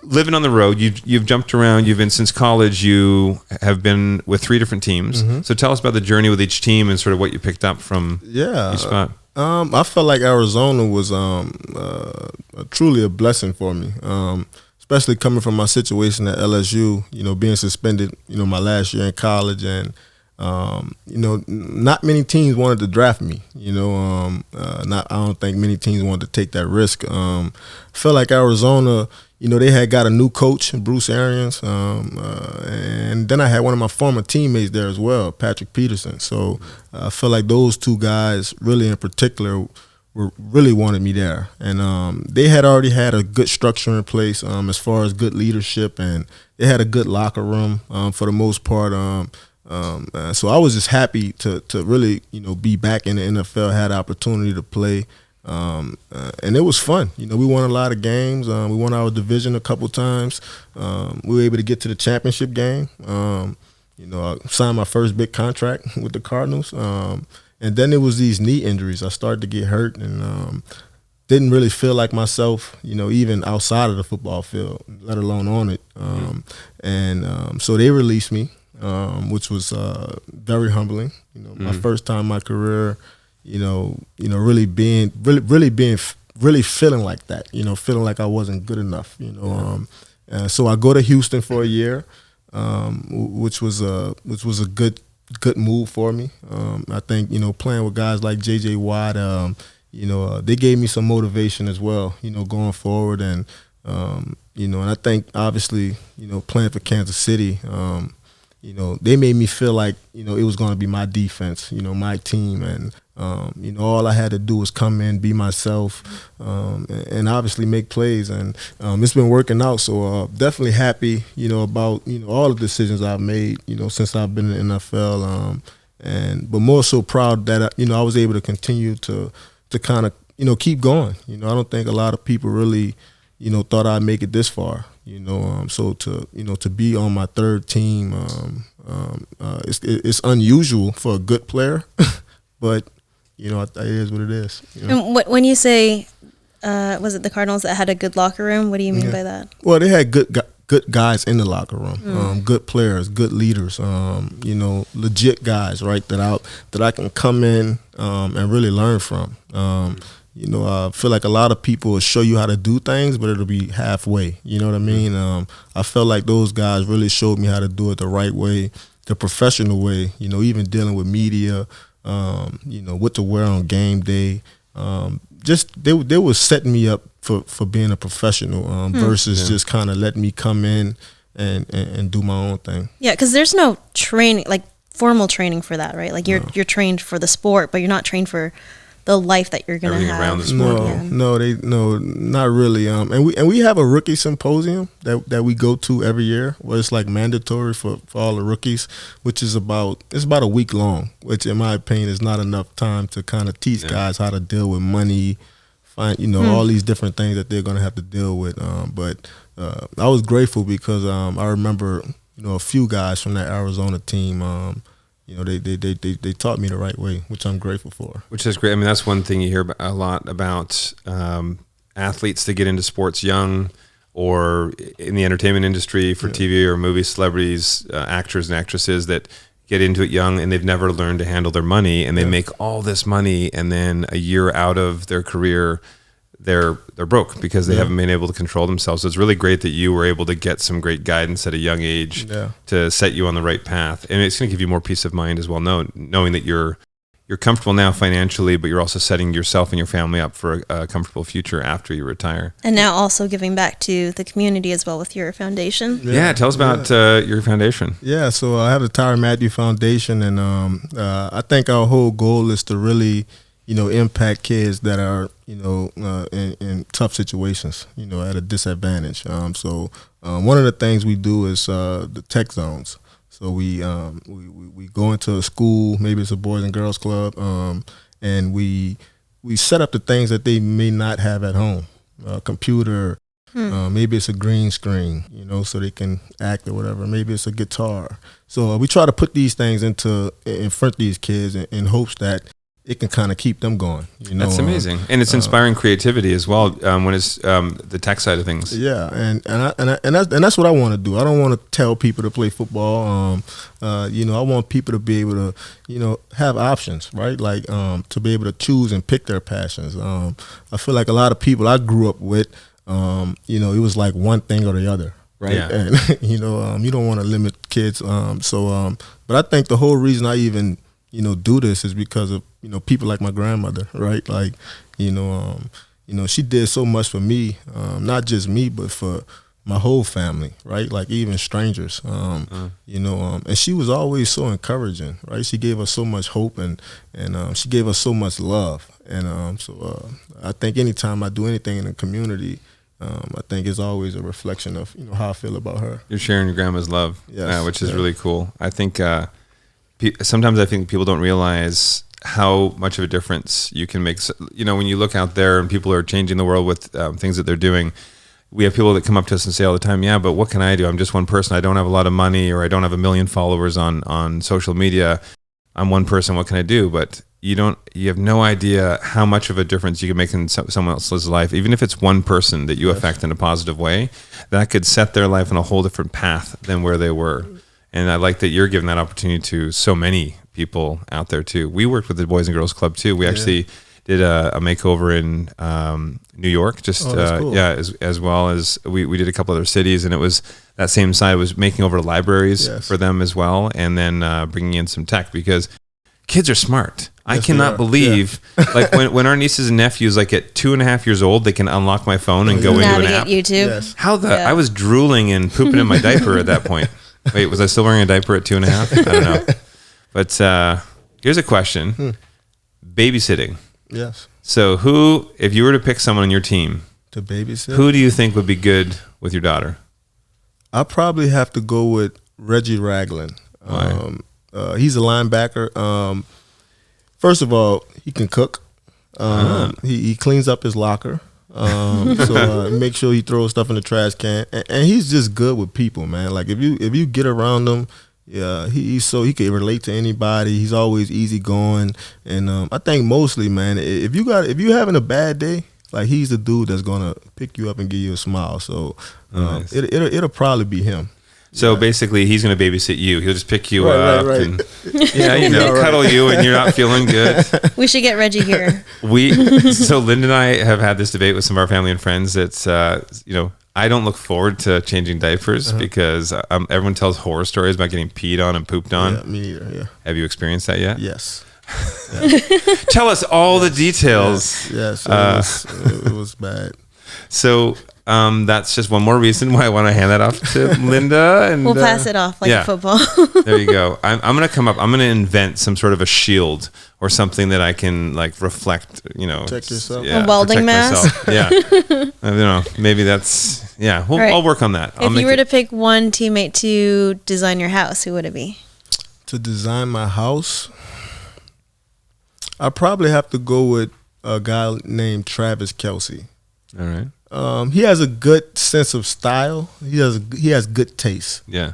living on the road, you've jumped around. You've been since college. You have been with 3 different teams. So tell us about the journey with each team and sort of what you picked up from each spot.
I felt like Arizona was truly a blessing for me. Especially coming from my situation at LSU, you know, being suspended, you know, my last year in college, and you know, not many teams wanted to draft me. You know, I don't think many teams wanted to take that risk. Felt like Arizona, you know, they had got a new coach, Bruce Arians, and then I had one of my former teammates there as well, Patrick Peterson. So I felt like those 2 guys, really in particular, really wanted me there, and they had already had a good structure in place as far as good leadership, and they had a good locker room for the most part. So I was just happy to really, you know, be back in the NFL, had the opportunity to play, and it was fun. You know, we won a lot of games. We won our division a couple times. We were able to get to the championship game. You know, I signed my first big contract with the Cardinals. And then it was these knee injuries. I started to get hurt and didn't really feel like myself, you know, even outside of the football field, let alone on it. So they released me, which was very humbling. You know, my first time in my career, really feeling like that. You know, feeling like I wasn't good enough. You know, so I go to Houston for a year, which was a good move for me. I think, you know, playing with guys like J.J. Watt, you know, they gave me some motivation as well, you know, going forward. And, you know, and I think obviously, you know, playing for Kansas City, you know, they made me feel like, you know, it was going to be my defense, you know, my team. And, you know, all I had to do was come in, be myself, and obviously make plays. And it's been working out. So definitely happy, you know, about, you know, all the decisions I've made, you know, since I've been in the NFL. But more so proud that, you know, I was able to continue to kind of, you know, keep going. You know, I don't think a lot of people really, you know, thought I'd make it this far. You know, so to, you know, to be on my third team, it's unusual for a good player, but, you know, it is what it is. You know?
And when you say, was it the Cardinals that had a good locker room? What do you mean by that?
Well, they had good guys in the locker room, good players, good leaders, you know, legit guys, right, that I can come in and really learn from. You know, I feel like a lot of people will show you how to do things, but it'll be halfway. You know what I mean? I felt like those guys really showed me how to do it the right way, the professional way, you know, even dealing with media, you know, what to wear on game day. Just they were setting me up for being a professional versus just kind of letting me come in and do my own thing. Yeah,
because there's no training, like formal training for that, right? Like you're trained for the sport, but you're not trained for the life that you're going to have
around the sport.
No, not really. And we have a rookie symposium that we go to every year, where it's like mandatory for all the rookies, which is about a week long, which in my opinion is not enough time to kind of teach guys how to deal with money, find, you know, all these different things that they're going to have to deal with. But I was grateful because I remember, you know, a few guys from that Arizona team. You know, they taught me the right way, which I'm grateful for.
Which is great. I mean, that's one thing you hear a lot about athletes that get into sports young, or in the entertainment industry for TV or movie celebrities, actors and actresses that get into it young and they've never learned to handle their money, and they make all this money, and then a year out of their career, they're broke because they haven't been able to control themselves. So it's really great that you were able to get some great guidance at a young age to set you on the right path. And it's going to give you more peace of mind as well, knowing that you're comfortable now financially, but you're also setting yourself and your family up for a comfortable future after you retire.
And now also giving back to the community as well with your foundation.
Yeah, tell us about your foundation.
Yeah, so I have the Tyrann Mathieu Foundation, and I think our whole goal is to really, you know, impact kids that are, you know, in tough situations, you know, at a disadvantage. So one of the things we do is the tech zones. So we go into a school, maybe it's a boys and girls club, and we set up the things that they may not have at home, a computer, maybe it's a green screen, you know, so they can act or whatever. Maybe it's a guitar. So we try to put these things in front of these kids in hopes that it can kind of keep them going. You know,
that's amazing, and it's inspiring creativity as well. When it's the tech side of things.
Yeah, and that's what I want to do. I don't want to tell people to play football. You know, I want people to be able to, you know, have options, right? Like to be able to choose and pick their passions. I feel like a lot of people I grew up with, you know, it was like one thing or the other. Right. Yeah. And, you know, you don't want to limit kids. But I think the whole reason I even, you know, do this is because of, you know, people like my grandmother, right? Like, you know, she did so much for me, not just me, but for my whole family, right? Like even strangers, you know, and she was always so encouraging, right? She gave us so much hope and she gave us so much love. And so I think anytime I do anything in the community, I think it's always a reflection of, you know, how I feel about her.
You're sharing your grandma's love, which is really cool. I think sometimes I think people don't realize how much of a difference you can make. You know, when you look out there and people are changing the world with things that they're doing, we have people that come up to us and say all the time, yeah, but what can I do? I'm just one person. I don't have a lot of money, or I don't have 1 million followers on social media. I'm one person. What can I do? But you have no idea how much of a difference you can make in someone else's life. Even if it's one person that you affect in a positive way, that could set their life on a whole different path than where they were. And I like that you're giving that opportunity to so many people out there too. We worked with the Boys and Girls Club too. We actually did a makeover in New York, just cool. As well as we did a couple other cities, and it was that same side was making over libraries for them as well, and then bringing in some tech, because kids are smart. I cannot believe, like when our nieces and nephews, like at 2.5 years old, they can unlock my phone and go into an app.
YouTube.
Yes. I was drooling and pooping in my diaper at that point. Wait, was I still wearing a diaper at 2.5? I don't know. But here's a question. Babysitting.
Yes.
So who, if you were to pick someone on your team,
To babysit?
who do you think would be good with your daughter?
I probably have to go with Reggie Ragland. He's a linebacker. First of all, he can cook. He cleans up his locker. So make sure he throws stuff in the trash can. And he's just good with people, man. Like if you get around him, yeah, he can relate to anybody. He's always easygoing. And I think mostly, man, if you having a bad day, like he's the dude that's gonna pick you up and give you a smile. So
Nice.
it'll probably be him.
So basically, he's going to babysit you. He'll just pick you up
Right.
and cuddle you when you're not feeling good.
We should get Reggie here.
So Linda and I have had this debate with some of our family and friends. It's I don't look forward to changing diapers because everyone tells horror stories about getting peed on and pooped on.
Yeah, me neither. Yeah.
Have you experienced that yet?
Yes.
Tell us all the details.
Yes. It was bad.
So that's just one more reason why I want to hand that off to Linda. And
We'll pass it off like a football.
There you go. I'm going to come up. I'm going to invent some sort of a shield or something that I can like reflect.
Protect yourself.
A welding mask?
Yeah. I don't know. Maybe that's Right. I'll work on that.
If you were to pick one teammate to design your house, who would it be?
To design my house, I probably have to go with a guy named Travis Kelce.
All right.
He has a good sense of style. He has good taste.
Yeah.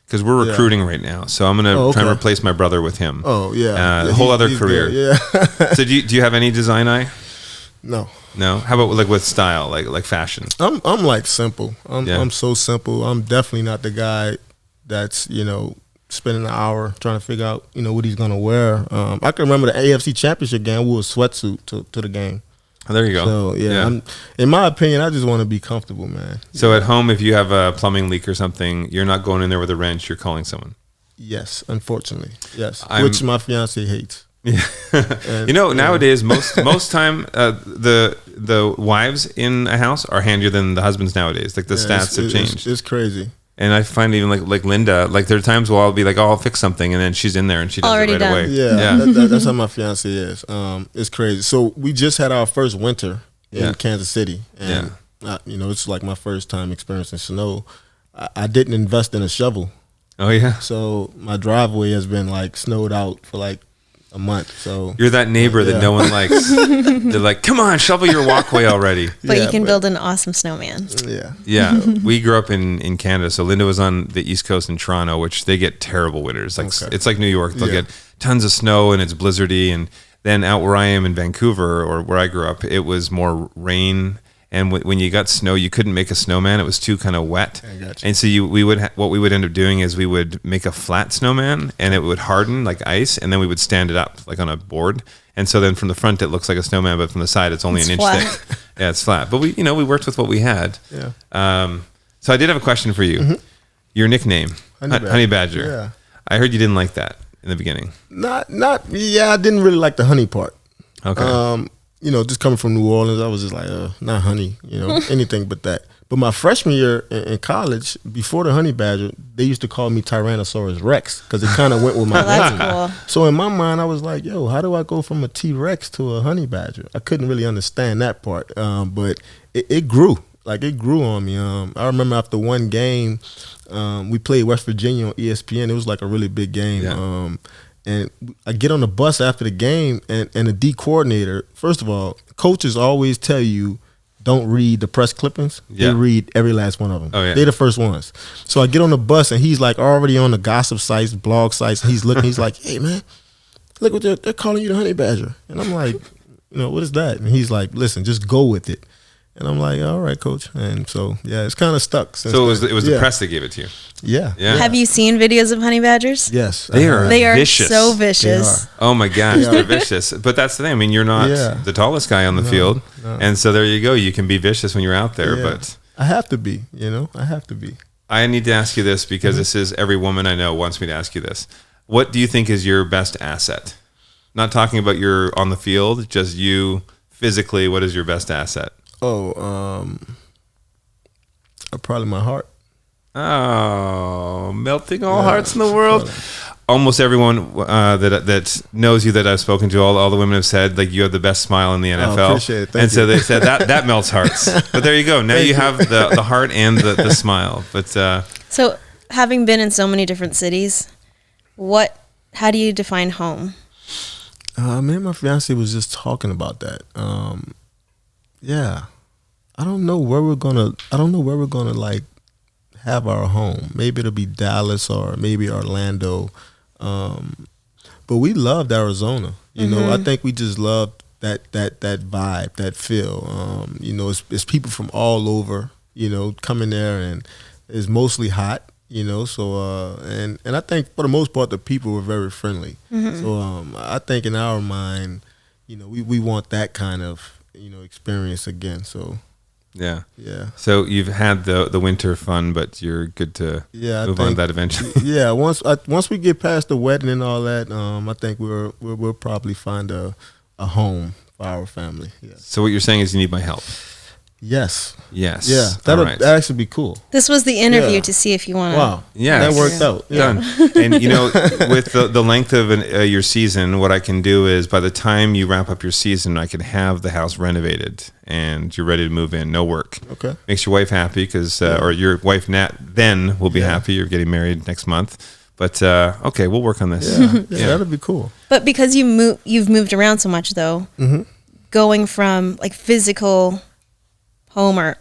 Because we're recruiting right now, so I'm gonna try and replace my brother with him.
Oh yeah,
a whole other career.
Good, yeah.
So do you have any design eye?
No.
How about like with style, like fashion?
I'm like simple. I'm so simple. I'm definitely not the guy that's spending an hour trying to figure out what he's gonna wear. I can remember the AFC Championship game. We wore a sweatsuit to the game.
Oh, there you go.
So in my opinion, I just want to be comfortable, man.
So at home, if you have a plumbing leak or something, you're not going in there with a wrench. You're calling someone.
Yes, unfortunately, yes. Which my fiance hates.
Yeah. And, nowadays most time the wives in a house are handier than the husbands nowadays. Like the stats have changed.
It's crazy.
And I find even like Linda, like there are times where I'll be like, I'll fix something, and then she's in there and she does
Already
it right
done.
away.
Yeah. That's how my fiance is. It's crazy. So we just had our first winter in Kansas City, and it's like my first time experiencing snow. I didn't invest in a shovel.
Oh yeah.
So my driveway has been like snowed out for like a month. So
you're that neighbor that no one likes. They're like, come on, shovel your walkway already.
But you can build an awesome snowman.
Yeah.
We grew up in Canada, so Linda was on the East Coast in Toronto, which they get terrible winters. Like it's like New York. They'll get tons of snow and it's blizzardy. And then out where I am in Vancouver, or where I grew up, it was more rain. And when you got snow, you couldn't make a snowman. It was too kind of wet.
I got you.
And so what we would end up doing is we would make a flat snowman, and it would harden like ice, and then we would stand it up like on a board. And so then from the front, it looks like a snowman, but from the side, it's only an inch thick. Yeah, it's flat. But we worked with what we had.
Yeah.
So I did have a question for you. Mm-hmm. Your nickname, Honey Badger.
Yeah.
I heard you didn't like that in the beginning.
I didn't really like the honey part.
Okay.
Just coming from New Orleans, I was just like, not honey, anything but that. But my freshman year in college, before the Honey Badger, they used to call me Tyrannosaurus Rex because it kind of went with my name.
That's cool.
So in my mind, I was like, yo, how do I go from a T-Rex to a Honey Badger? I couldn't really understand that part, but it grew. Like, it grew on me. I remember after one game, we played West Virginia on ESPN. It was like a really big game.
Yeah.
And I get on the bus after the game, and the D coordinator, first of all, coaches always tell you, don't read the press clippings.
Yeah.
They read every last one of them.
Oh, yeah.
They're the first ones. So I get on the bus, and he's like already on the gossip sites, blog sites, and he's looking. He's like, hey, man, look what they're calling you the Honey Badger. And I'm like, what is that? And he's like, listen, just go with it. And I'm like, all right, coach. And so, it's kind of stuck.
So it was the press that gave it to you.
Yeah.
Have you seen videos of honey badgers?
Yes.
They are vicious.
So vicious.
Oh my gosh, they're vicious. But that's the thing. I mean, you're not the tallest guy on the field.
No.
And so there you go. You can be vicious when you're out there.
Yeah.
But
I have to be, I have to be.
I need to ask you this because this is every woman I know wants me to ask you this. What do you think is your best asset? Not talking about your on the field, just you physically. What is your best asset?
Oh, probably my heart.
Oh, melting all hearts in the world. Almost everyone that knows you that I've spoken to, all the women have said, like, you have the best smile in the NFL.
Oh, appreciate it. Thank
and
you.
so they said that melts hearts. But there you go. Now you have the heart and the smile. But
so, having been in so many different cities, how do you define home?
Me and my fiance was just talking about that. Yeah, I don't know where we're gonna like have our home. Maybe it'll be Dallas or maybe Orlando. But we loved Arizona. You know, I think we just loved that vibe, that feel. You know, it's people from all over, you know, coming there, and it's mostly hot, you know. So and I think for the most part the people were very friendly. So I think in our mind, you know, we want that kind of, you know, experience again. So
yeah.
So
you've had the winter fun, but you're good to move on to that eventually.
Yeah, once we get past the wedding and all that, I think we'll probably find a home for our family. Yeah.
So what you're saying is you need my help.
Yes.
Yeah,
that'd actually be cool.
This was the interview to see if you want to.
Wow.
Yeah,
that worked out. Yeah.
Done. And you know, with the length of your season, what I can do is by the time you wrap up your season, I can have the house renovated and you're ready to move in. No work.
Okay.
Makes your wife happy because, or your wife Nat then will be happy. You're getting married next month. But okay, we'll work on this.
Yeah, that'd be cool.
But because you've moved around so much though, going from like physical home or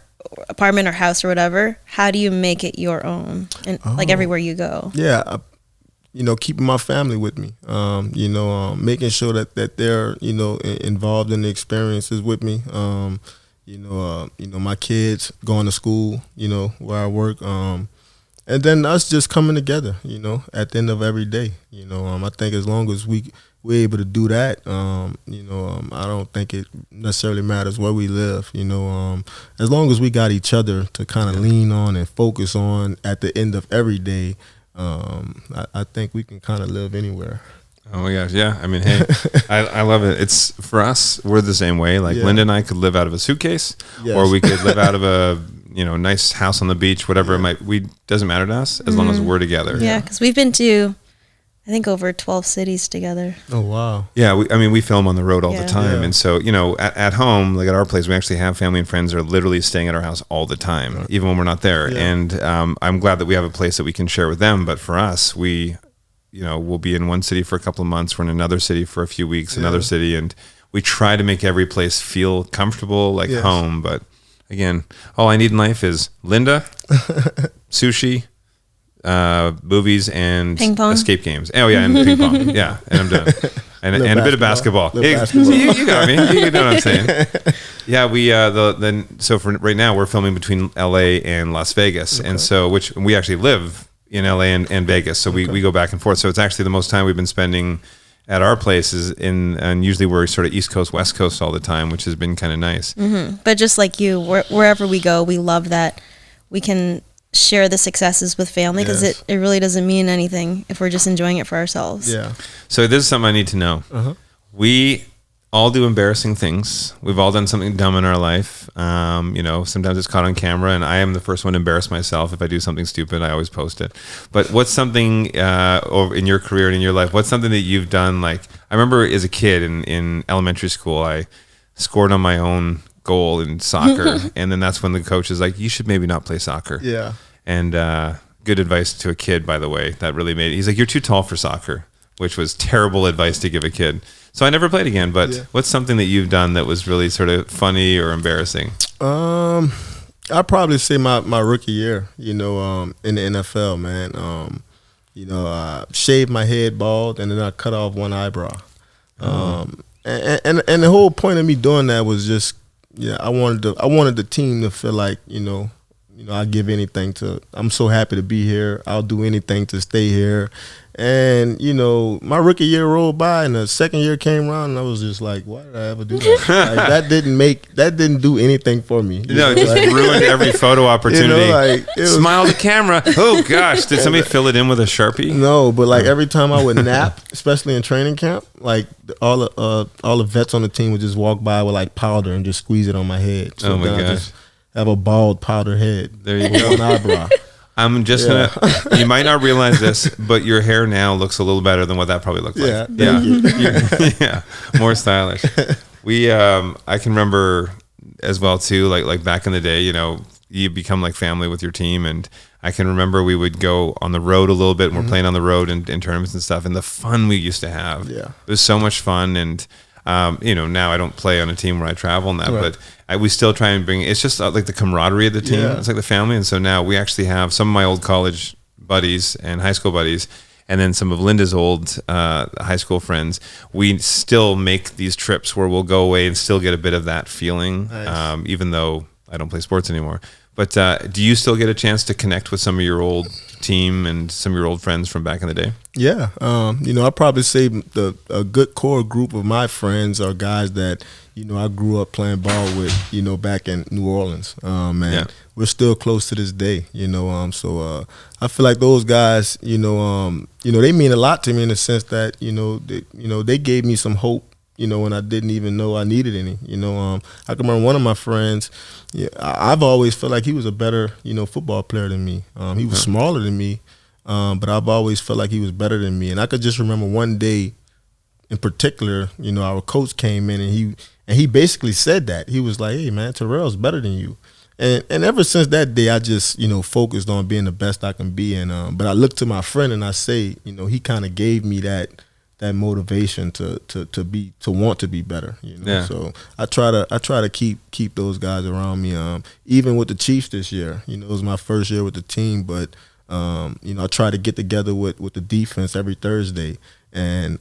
apartment or house or whatever, how do you make it your own and like everywhere you go?
Yeah, you know, keeping my family with me. You know, making sure that they're, you know, involved in the experiences with me. You know, my kids going to school, you know, where I work. And then us just coming together, you know, at the end of every day. You know, I think as long as we're able to do that, you know, I don't think it necessarily matters where we live, you know, as long as we got each other to kind of lean on and focus on at the end of every day, I think we can kind of live anywhere.
Oh my gosh, yeah. I mean, hey, I love it. It's for us, we're the same way. Like Linda and I could live out of a suitcase, or we could live out of a, you know, nice house on the beach, whatever it might. Doesn't matter to us as long as we're together.
Yeah, because we've been to, I think, over 12 cities together.
Oh wow.
Yeah, we film on the road all the time, and so, you know, at home, like at our place, we actually have family and friends that are literally staying at our house all the time, even when we're not there. And I'm glad that we have a place that we can share with them. But for us, we, you know, we'll be in one city for a couple of months, we're in another city for a few weeks, another city, and we try to make every place feel comfortable, like home. But again, all I need in life is Linda, sushi, movies, and
ping pong,
escape games. Oh yeah, and ping pong. Yeah, and I'm done. And a bit of basketball.
Basketball.
So you got me. You know what I'm saying. Yeah, we so for right now we're filming between LA and Las Vegas, and so which we actually live in LA and Vegas, so we go back and forth. So it's actually the most time we've been spending at our places and usually we're sort of East Coast, West Coast all the time, which has been kind of nice.
But just like you, wherever we go, we love that we can share the successes with family, because it really doesn't mean anything if we're just enjoying it for ourselves.
Yeah.
So this is something I need to know. We all do embarrassing things. We've all done something dumb in our life. You know, sometimes it's caught on camera, and I am the first one to embarrass myself. If I do something stupid, I always post it. But what's something in your career and in your life, what's something that you've done? Like, I remember as a kid in elementary school, I scored on my own goal in soccer, and then that's when the coach is like, you should maybe not play soccer.
Yeah.
And good advice to a kid, by the way. That really made it. He's like, you're too tall for soccer, which was terrible advice to give a kid. So I never played again. But what's something that you've done that was really sort of funny or embarrassing?
I'd probably say my rookie year, you know, in the NFL, man. You know, I shaved my head bald, and then I cut off one eyebrow. And the whole point of me doing that was just, I wanted the team to feel like, you know, I'd give anything I'm so happy to be here. I'll do anything to stay here. And, you know, my rookie year rolled by and the second year came around and I was just like, why did I ever do that? Like, that didn't do anything for me.
No, it just ruined every photo opportunity.
You know, like,
smile to camera. Oh gosh, did somebody fill it in with a Sharpie?
No, but like every time I would nap, especially in training camp, like all the vets on the team would just walk by with like powder and just squeeze it on my head. So
oh my gosh.
I just have a bald powder head.
There you go.
One eyebrow.
I'm just gonna. You might not realize this, but your hair now looks a little better than what that probably looked like. Yeah, more stylish. I can remember as well too. Like back in the day, you become like family with your team, and I can remember we would go on the road a little bit, and we're playing on the road in tournaments and stuff, and the fun we used to have. Yeah, it was so much fun, and now I don't play on a team where I travel and that, but we still try and bring, it's just like the camaraderie of the team. It's like the family. And so now we actually have some of my old college buddies and high school buddies, and then some of Linda's old high school friends. We still make these trips where we'll go away and still get a bit of that feeling, even though I don't play sports anymore. But do you still get a chance to connect with some of your old team and some of your old friends from back in the day?
Yeah. I'd probably say a good core group of my friends are guys that, I grew up playing ball with, back in New Orleans. We're still close to this day, So I feel like those guys, they mean a lot to me in the sense that, they gave me some hope, when I didn't even know I needed any. I can remember one of my friends, I've always felt like he was a better, football player than me. He was smaller than me, but I've always felt like he was better than me. And I could just remember one day in particular, our coach came in and he basically said that. He was like, "Hey man, Terrell's better than you." And ever since that day, I just, focused on being the best I can be. And but I look to my friend and I say, he kind of gave me that motivation to want to be better. So I try to keep those guys around me. Even with the Chiefs this year, it was my first year with the team, but I try to get together with the defense every Thursday. And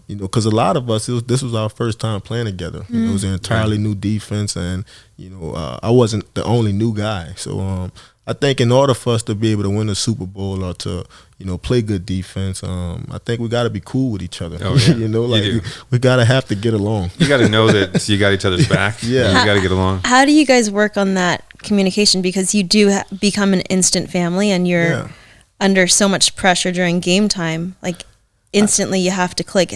because a lot of us, this was our first time playing together. It was an entirely new defense, and I wasn't the only new guy. So I think in order for us to be able to win the Super Bowl or to play good defense, I think we got to be cool with each other.
Oh, yeah.
We got to have to get along.
You got to know that you got each other's back. You got to get along.
How do you guys work on that communication? Because you do become an instant family, and you're under so much pressure during game time. Like instantly, you have to click.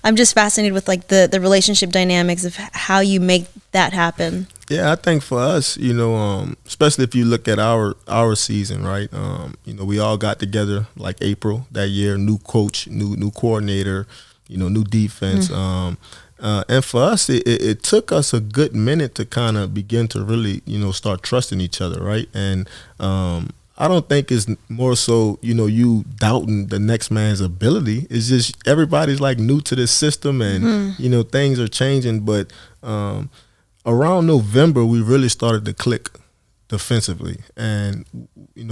I'm just fascinated with like the relationship dynamics of how you make that happen.
Yeah, I think for us, especially if you look at our season, right? We all got together like April that year, new coach, new coordinator, new defense. And for us, it took us a good minute to kind of begin to really, start trusting each other, right? And I don't think it's more so, you doubting the next man's ability. It's just everybody's like new to this system, and things are changing, but around November, we really started to click defensively. And,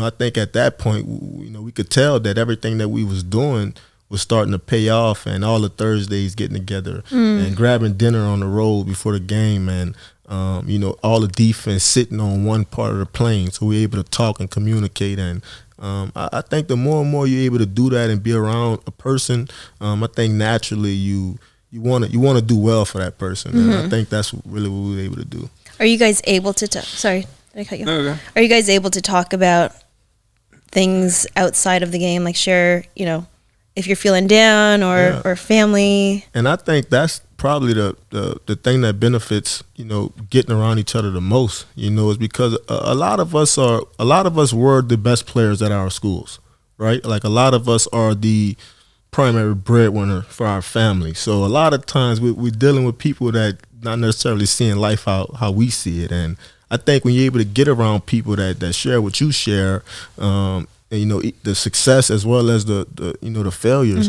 I think at that point, we could tell that everything that we was doing was starting to pay off, and all the Thursdays getting together and grabbing dinner on the road before the game, and, all the defense sitting on one part of the plane. So we're able to talk and communicate. And I think the more and more you're able to do that and be around a person, I think naturally you want to do well for that person, and I think that's really what we were able to do.
Are you guys able to sorry, did I cut you?
No, okay.
Are you guys able to talk about things outside of the game, like share, if you're feeling down or family? And
I think that's probably the thing that benefits, getting around each other the most, is because a lot of us were the best players at our schools, right? Like a lot of us are the primary breadwinner for our family. So a lot of times we're dealing with people that not necessarily seeing life how we see it. And I think when you're able to get around people that share what you share, the success as well as the failures,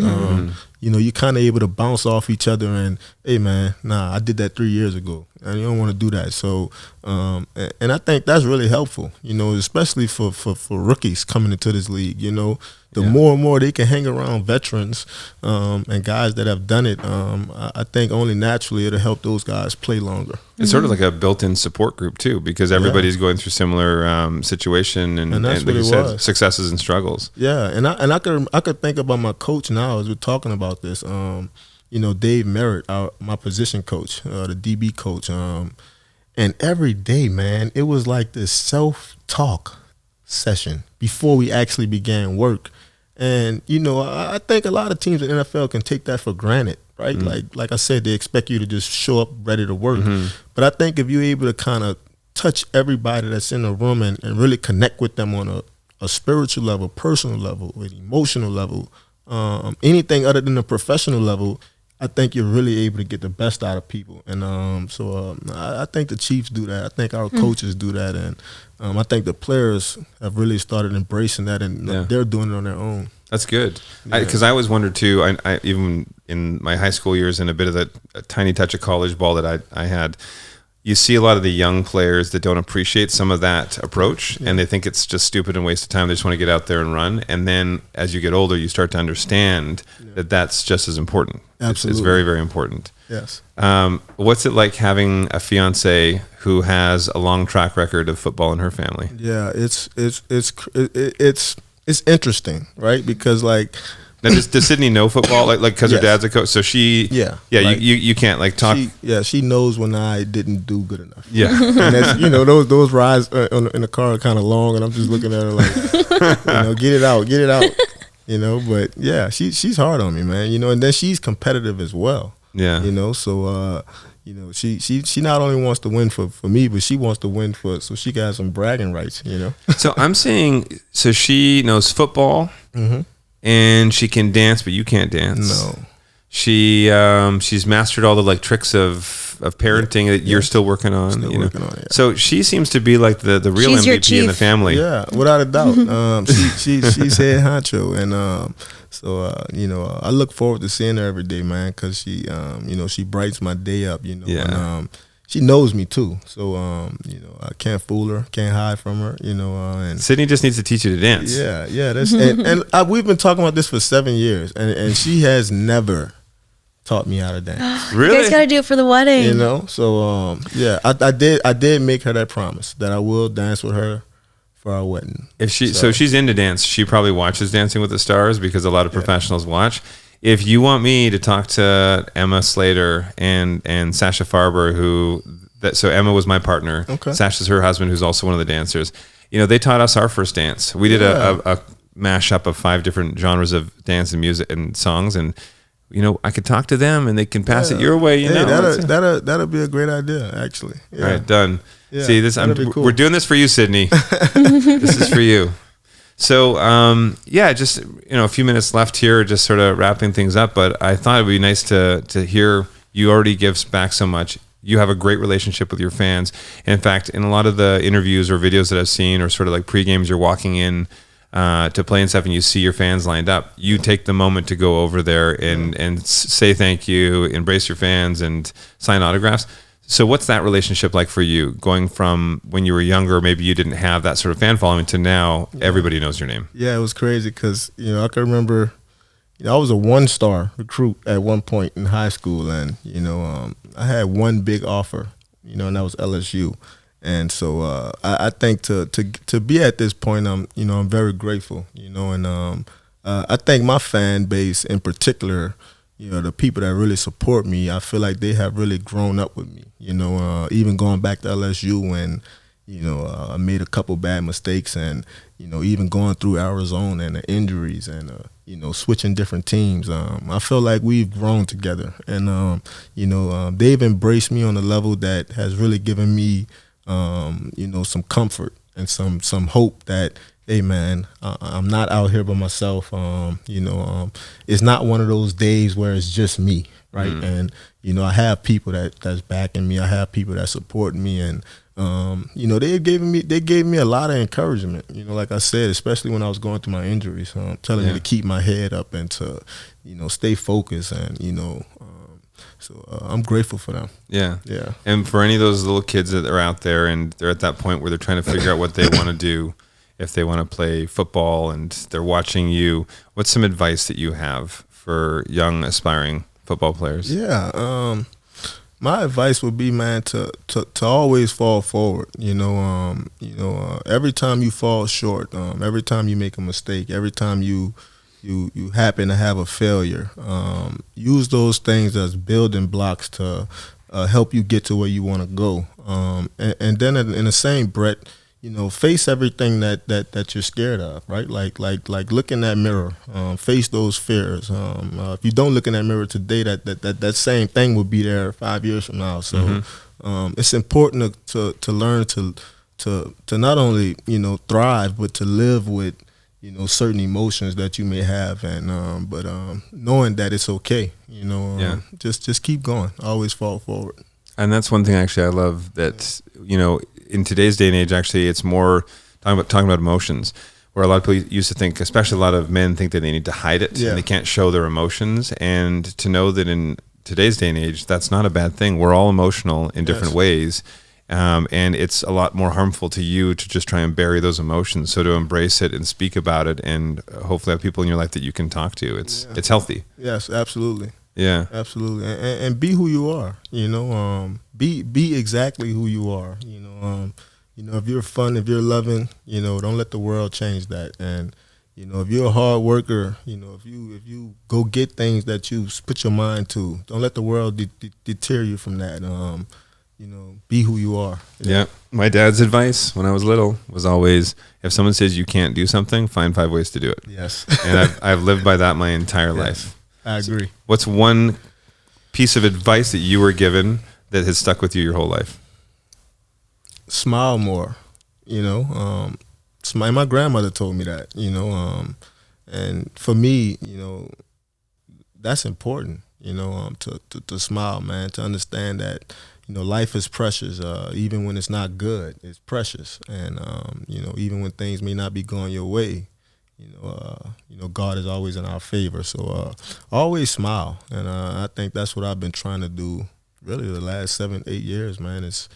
you're kind of able to bounce off each other and, hey man, I did that 3 years ago, and you don't want to do that. So, and I think that's really helpful, especially for rookies coming into this league. The more and more they can hang around veterans and guys that have done it, I think only naturally it'll help those guys play longer.
It's sort of like a built-in support group too, because everybody's going through similar situation and
that's
like
what
you
it
said,
was.
successes and struggles.
Yeah, and I could think about my coach now as we're talking about this. Dave Merritt, my position coach, the DB coach, and every day, man, it was like this self-talk session before we actually began work. And, I think a lot of teams in the NFL can take that for granted, right? Like I said, they expect you to just show up ready to work. But I think if you're able to kind of touch everybody that's in the room and really connect with them on a spiritual level, personal level, an emotional level, anything other than the professional level, I think you're really able to get the best out of people. And I think the Chiefs do that. I think our coaches do that. And I think the players have really started embracing that, and they're doing it on their own.
That's good. Because I always wondered too, I even in my high school years and a bit of a tiny touch of college ball that I had, you see a lot of the young players that don't appreciate some of that approach, and they think it's just stupid and waste of time. They just want to get out there and run. And then as you get older, you start to understand that that's just as important.
Absolutely.
It's very, very important.
Yes.
What's it like having a fiance who has a long track record of football in her family?
Yeah, it's interesting, right? Because like,
now, does Sydney know football? Like because her dad's a coach, so she like, you can't like talk.
She knows when I didn't do good enough.
Yeah,
and that's, those rides in the car are kind of long, and I'm just looking at her like, get it out. But yeah, she's hard on me, man. And then she's competitive as well.
Yeah,
so she not only wants to win for me, but she wants to win so she got some bragging rights.
So I'm saying, so she knows football. Mm-hmm. And she can dance, but you can't dance.
No.
She's mastered all the like tricks of parenting that you're still working on.
Working on it.
So she seems to be like the real
She's
MVP in the family.
Yeah, without a doubt. She's head honcho, and I look forward to seeing her every day, man, because she brightens my day up. And, she knows me too, so I can't fool her, can't hide from her, And
Sydney just needs to teach you to dance.
Yeah, that's we've been talking about this for 7 years, and she has never taught me how to dance.
Really?
You guys got to do it for the wedding.
So I did make her that promise that I will dance with her for our wedding.
If so she's into dance. She probably watches Dancing with the Stars because a lot of professionals watch. If you want me to talk to Emma Slater and Sasha Farber, so Emma was my partner.
Okay.
Sasha's her husband, who's also one of the dancers. They taught us our first dance. We did a mashup of 5 different genres of dance and music and songs, and I could talk to them and they can pass it your way.
That'll be a great idea, actually. Yeah.
All right, done.
Yeah,
See this?
cool.
We're doing this for you, Sydney. This is for you. So, just, a few minutes left here, just sort of wrapping things up. But I thought it'd be nice to hear you already give back so much. You have a great relationship with your fans. In fact, in a lot of the interviews or videos that I've seen, or sort of like pre-games, you're walking in to play and stuff, and you see your fans lined up. You take the moment to go over there and say thank you, embrace your fans, and sign autographs. So what's that relationship like for you, going from when you were younger, maybe you didn't have that sort of fan following, to now everybody knows your name? Yeah,
it was crazy because, I can remember, I was a 1-star recruit at one point in high school, and, I had one big offer, and that was LSU. And so I think to be at this point, I'm very grateful, and I think my fan base in particular, the people that really support me, I feel like they have really grown up with me, even going back to LSU when, I made a couple bad mistakes, and, even going through Arizona and the injuries and, switching different teams. I feel like we've grown together, and, they've embraced me on a level that has really given me, some comfort and some hope that, hey man, I'm not out here by myself. It's not one of those days where it's just me, right? And I have people that's backing me. I have people that support me, and they gave me a lot of encouragement. Like I said, especially when I was going through my injuries, telling me to keep my head up and to stay focused, and so I'm grateful for them. Yeah.
And for any of those little kids that are out there and they're at that point where they're trying to figure out what they want to do. If they want to play football and they're watching you, what's some advice that you have for young aspiring football players?
Yeah, my advice would be, man, to always fall forward. Every time you fall short, every time you make a mistake, every time you happen to have a failure, use those things as building blocks to help you get to where you want to go. And then in the same breath, face everything that you're scared of, right? Like look in that mirror, face those fears. If you don't look in that mirror today, that same thing will be there 5 years from now. So it's important to learn to not only, you know, thrive, but to live with, you know, certain emotions that you may have, and but knowing that it's okay, you know, just keep going, always fall forward.
And that's one thing actually I love, that, you know, in today's day and age, actually, it's more talking about emotions, where a lot of people used to think, especially a lot of men, think that they need to hide it and they can't show their emotions. And to know that in today's day and age, that's not a bad thing. We're all emotional in different ways. And it's a lot more harmful to you to just try and bury those emotions. So to embrace it and speak about it, and hopefully have people in your life that you can talk to. It's healthy.
Yes, absolutely.
Yeah,
absolutely. And be who you are. You know, be exactly who you are. You know, if you're fun, if you're loving, you know, don't let the world change that. And you know, if you're a hard worker, you know, if you go get things that you put your mind to, don't let the world deter you from that. You know, be who you are.
Yeah. My dad's advice when I was little was always, if someone says you can't do something, find 5 ways to do it.
Yes.
And I've lived by that my entire life.
I agree.
What's one piece of advice that you were given that has stuck with you your whole life?
Smile more. You know, my grandmother told me that, you know, and for me, you know, that's important, you know, to smile, man, to understand that, you know, life is precious. Even when it's not good, it's precious. And, you know, even when things may not be going your way, you know, God is always in our favor. So always smile. And I think that's what I've been trying to do really the last 7-8 years, man, is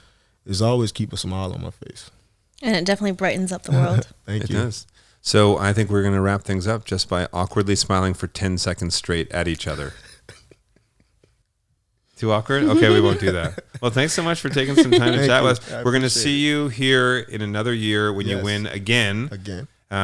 always keep a smile on my face.
And it definitely brightens up the world.
Thank you.
It does. So I think we're going to wrap things up just by awkwardly smiling for 10 seconds straight at each other. Too awkward? Okay, we won't do that. Well, thanks so much for taking some time to chat with us. We're going to see you here in another year when you win again.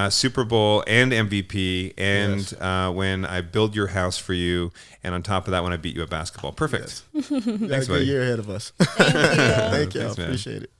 Super Bowl and MVP, and when I build your house for you, and on top of that, when I beat you at basketball. Perfect.
Thanks, buddy. Got a good year ahead of us.
Thank you.
Thank you. I appreciate it.